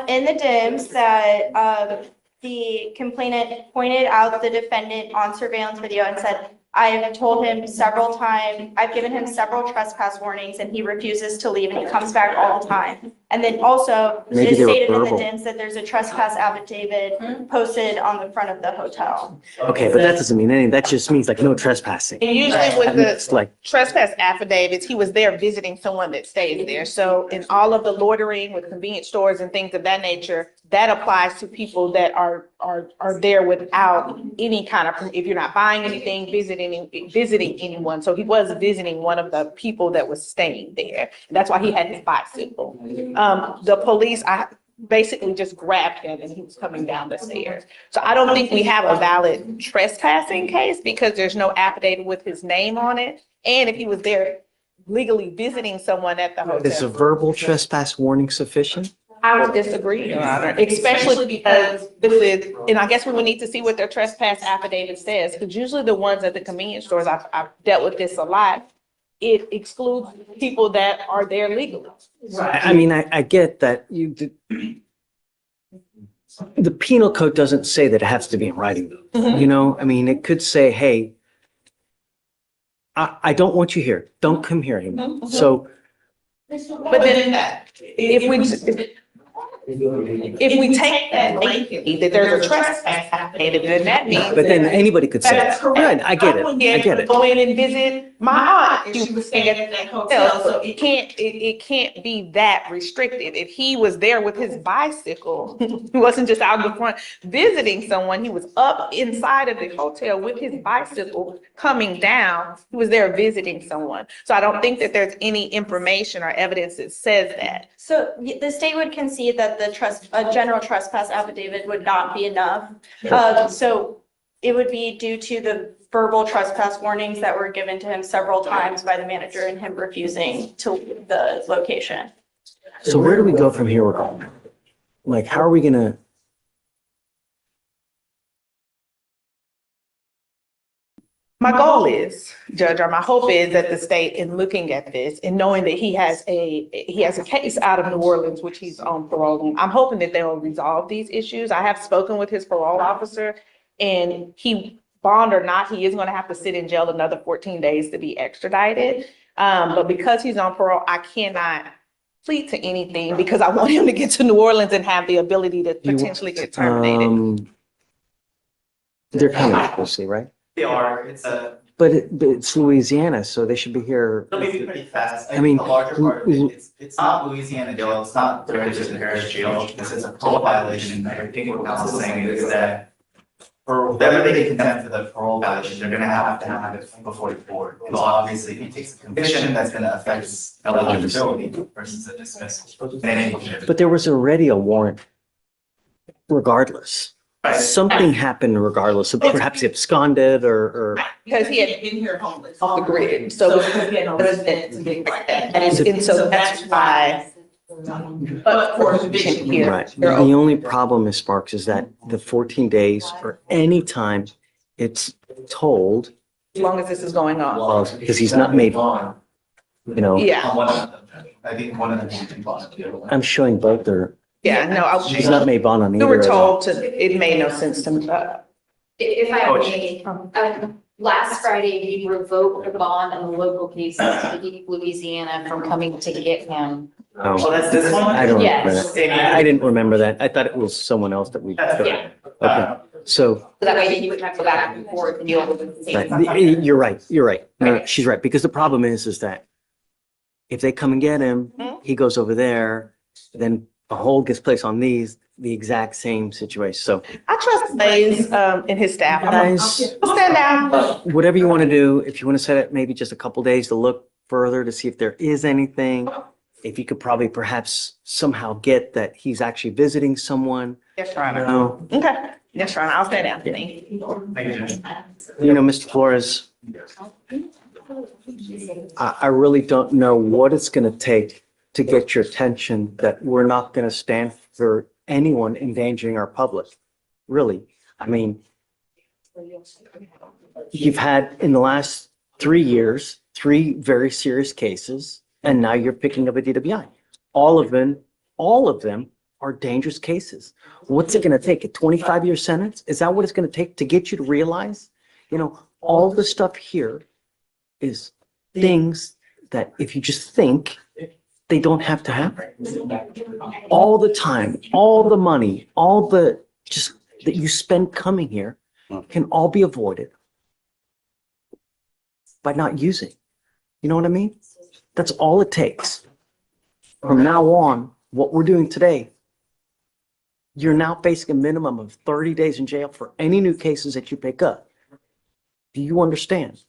in the DIMS that the complainant pointed out the defendant on surveillance video and said, I have told him several times, I've given him several trespass warnings and he refuses to leave and he comes back all the time. And then also it is stated in the DIMS that there's a trespass affidavit posted on the front of the hotel. Okay, but that doesn't mean anything. That just means like no trespassing. And usually with It's the like, trespass affidavits, he was there visiting someone that stays there. So in all of the loitering with convenience stores and things of that nature, that applies to people that are there without any kind of, if you're not buying anything, visiting anyone. So he was visiting one of the people that was staying there. That's why he had his bicycle. The police, I basically just grabbed him and he was coming down the stairs. So I don't think we have a valid trespassing case because there's no affidavit with his name on it. And if he was there legally visiting someone at the hotel. is a verbal trespass warning sufficient? I would disagree, Your Honor, especially because this is, and I guess we would need to see what their trespass affidavit says, because usually the ones at the convenience stores, I've dealt with this a lot, it excludes people that are there legally. I mean, I get that the penal code doesn't say that it has to be in writing. Mhm. You know, I mean, it could say, hey, I don't want you here. Don't come here anymore. Mhm. So, But then if we take that lengthy, that there's a trespass affidavit, then that means. but then anybody could say, That's correct. right, I get it. I get it. Go in and visit my aunt. She was staying at that hotel, so it can't be that restricted. If he was there with his bicycle, he wasn't just out in the front visiting someone, he was up inside of the hotel with his bicycle coming down. He was there visiting someone. So I don't think that there's any information or evidence that says that. So the state would concede that a general trespass affidavit would not be enough. So it would be due to the verbal trespass warnings that were given to him several times by the manager and him refusing to leave the location. So where do we go from here? Like, how are we gonna? My goal is, Judge, or my hope is that the state, in looking at this and knowing that he has a case out of New Orleans, which he's on parole, I'm hoping that they will resolve these issues. I have spoken with his parole officer, and he, bond or not, he is going to have to sit in jail another 14 days to be extradited. But because he's on parole, I cannot plead to anything because I want him to get to New Orleans and have the ability to potentially get terminated. They're coming, obviously, right? They are, But it's Louisiana, so they should be here. it'll be pretty fast. I mean, The larger part of it, it's not Louisiana jail, it's not Georgia and Harris jail, this is a parole violation. I think what council is saying is that for whatever they condemn for the parole violation, they're gonna have it before the board. Well, obviously, if he takes a conviction, that's gonna affect his eligibility versus a dismissal. But there was already a warrant regardless. Right. Something happened regardless of perhaps he absconded or. Because he had been here homeless off the grid, so because he had no residence and things like that. And so that's why. But of course, we can hear. Right. The only problem, Ms. Sparks, is that the 14 days or any time it's told. As long as this is going on. Because he's not made, you know. Yeah. I think one of them is bond. I'm showing both their. Yeah, no. He's not made bond on either. We were told it made no sense to me. If I may, last Friday, we revoked the bond on the local cases to keep Louisiana from coming to get him. Oh, that's this one? I don't remember Yes. that. I didn't remember that. I thought it was someone else that we. Yeah. Okay, so. So that way you wouldn't have to go back and forth and deal with the same. Right. You're right. You're right. No, she's right. Because the problem is that if they come and get him, he goes over there, then a hold gets placed on the exact same situation. So I trust Blaze, and his staff. guys, I'll stand down. whatever you want to do, if you want to set it maybe just a couple days to look further to see if there is anything, if you could probably perhaps somehow get that he's actually visiting someone. Yes, Your Honor. No. Okay, yes, Your Honor, I'll stand down. Thank you. You know, Mr. Flores, I really don't know what it's going to take to get your attention that we're not going to stand for anyone endangering our public. Really. I mean, you've had in the last 3 years, 3 very serious cases, and now you're picking up a DWI. All of them are dangerous cases. What's it going to take? A 25-year sentence? Is that what it's going to take to get you to realize, you know, all the stuff here is things that if you just think, they don't have to happen. All the time, all the money, all the just that you spend coming here can all be avoided by not using. You know what I mean? That's all it takes. From now on, what we're doing today, you're now facing a minimum of 30 days in jail for any new cases that you pick up. Do you understand?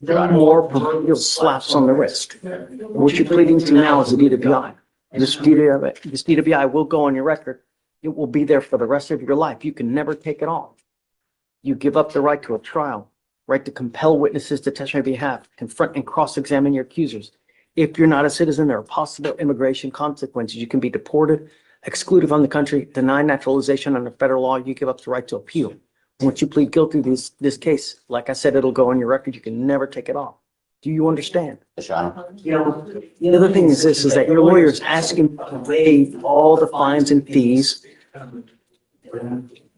There are more proverbial slaps on the wrist. What you're pleading to now is a DWI. This DWI will go on your record. It will be there for the rest of your life. You can never take it off. You give up the right to a trial, right to compel witnesses to testify on your behalf, confront and cross-examine your accusers. If you're not a citizen, there are possible immigration consequences. You can be deported, excluded from the country, denied naturalization under federal law. You give up the right to appeal. Once you plead guilty to this case, like I said, it'll go on your record. You can never take it off. Do you understand? You know, the other thing is this, is that your lawyer is asking to waive all the fines and fees. If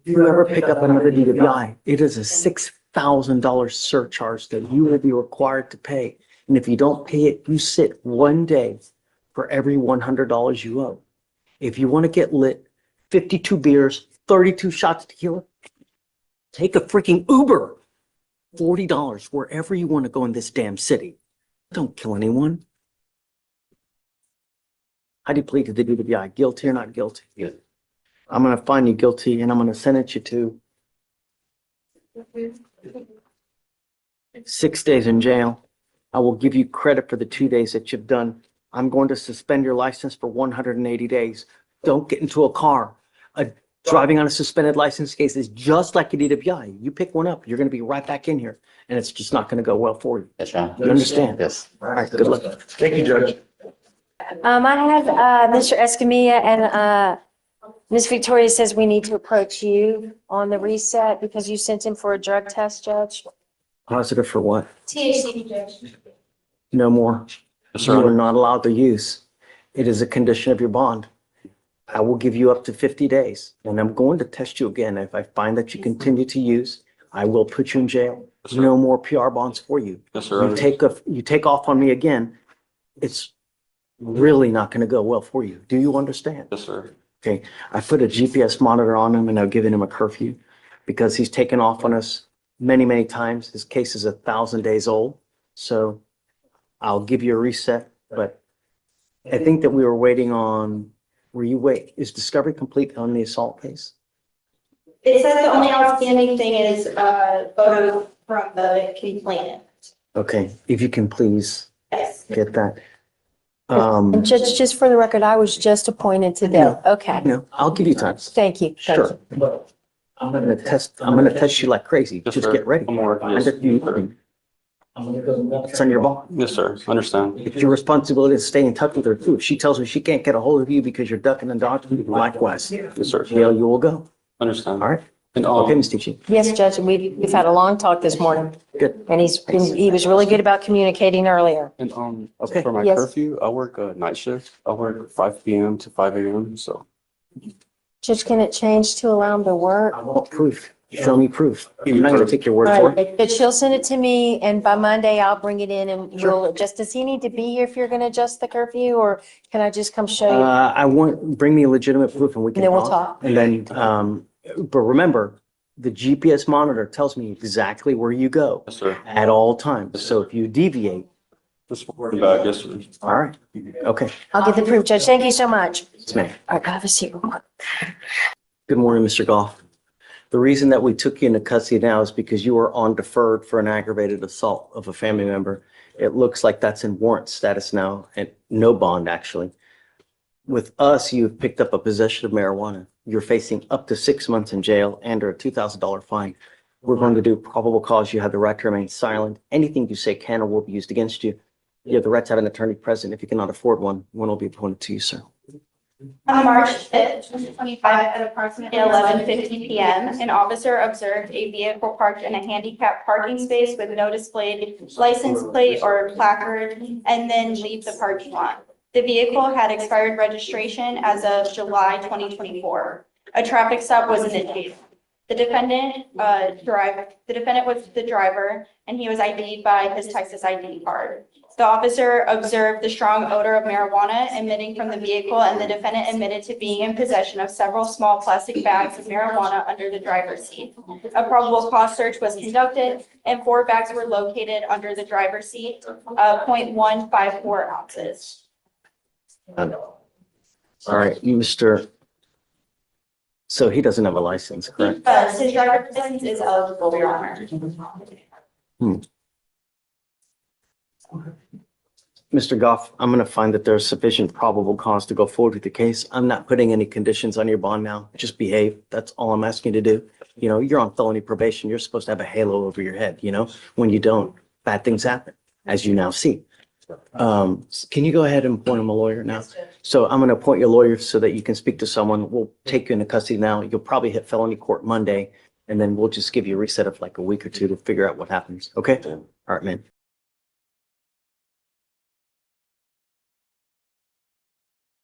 you ever pick up another DWI, it is a $6,000 surcharge that you will be required to pay. And if you don't pay it, you sit 1 day for every $100 you owe. If you want to get lit, 52 beers, 32 shots of tequila, take a freaking Uber. $40 wherever you want to go in this damn city. Don't kill anyone. How do you plead to the DWI? Guilty or not guilty? I'm going to find you guilty and I'm going to sentence you to 6 days in jail. I will give you credit for the 2 days that you've done. I'm going to suspend your license for 180 days. Don't get into a car. Driving on a suspended license case is just like a DWI. You pick one up, you're going to be right back in here, and it's just not going to go well for you. Yes, John. You understand? Yes. All right, good luck. Thank you, Judge. I have, Mr. Escamilla and, Ms. Victoria says we need to approach you on the reset because you sent him for a drug test, Judge. Positive for what? THC, Judge. No more. Yes, You are sir. not allowed to use. It is a condition of your bond. I will give you up to 50 days, and I'm going to test you again. If I find that you continue to use, I will put you in jail. Yes, sir. No more PR bonds for you. Yes, sir. You take off on me again, it's really not going to go well for you. Do you understand? Yes, sir. Okay, I put a GPS monitor on him and I've given him a curfew because he's taken off on us many, many times. His case is 1,000 days old. So I'll give you a reset, but I think that we were waiting on, is discovery complete on the assault case? It says the only outstanding thing is photo from the complainant. Okay, if you can please Yes. get that. And Judge, just for the record, I was just appointed today. Okay. No, I'll give you time. Thank you. Sure. I'm gonna test you like crazy. Yes, Just sir. get ready. I'm more, yes. It's on your ball. Yes, sir. Understand. It's your responsibility to stay in touch with her too. If she tells her she can't get a hold of you because you're ducking and dodging, likewise. Yes, sir. Jail you will go. Understand. All right? And, Okay, Ms. Tucci. Yes, Judge, we've had a long talk this morning. Good. And he was really good about communicating earlier. And, Okay. for my Yes. curfew, I work a night shift. I work 5 p.m. to 5 a.m. So, Judge, can it change to allow him to work? I want proof. Show me proof. I'm not gonna take your word for it. But she'll send it to me and by Monday I'll bring it in and we'll adjust. Does he need to be here if you're gonna adjust the curfew or can I just come show you? I want, bring me legitimate proof and we can And then we'll talk. talk. And then, but remember, the GPS monitor tells me exactly where you go Yes, sir. at all times. So if you deviate, This one back, yes, sir. all right, okay. I'll get the proof, Judge. Thank you so much. Yes, ma'am. All right, have a seat real quick. Good morning, Mr. Goff. The reason that we took you into custody now is because you were on deferred for an aggravated assault of a family member. It looks like that's in warrant status now and no bond, actually. With us, you've picked up a possession of marijuana. You're facing up to 6 months in jail and or a $2,000 fine. We're going to do probable cause. You have the right to remain silent. Anything you say can or will be used against you. You have the right to have an attorney present. If you cannot afford one will be appointed to you, sir. On March 5th, 2025, at approximately 11:50 p.m., an officer observed a vehicle parked in a handicap parking space with no displayed license plate or placard and then leave the parking lot. The vehicle had expired registration as of July 2024. A traffic stop was initiated. The defendant was the driver and he was ID'd by his Texas ID card. The officer observed the strong odor of marijuana emitting from the vehicle and the defendant admitted to being in possession of several small plastic bags of marijuana under the driver's seat. A probable cause search was conducted and 4 bags were located under the driver's seat, 0.154 ounces. All right, Mr. So he doesn't have a license, correct? His driver's license is eligible, Your Honor. Mr. Goff, I'm going to find that there's sufficient probable cause to go forward with the case. I'm not putting any conditions on your bond now. Just behave. That's all I'm asking you to do. You know, you're on felony probation. You're supposed to have a halo over your head, you know? When you don't, bad things happen, as you now see. Can you go ahead and appoint him a lawyer now? So I'm going to appoint you a lawyer so that you can speak to someone. We'll take you into custody now. You'll probably hit felony court Monday, and then we'll just give you a reset of like a week or two to figure out what happens. Okay? All right, man.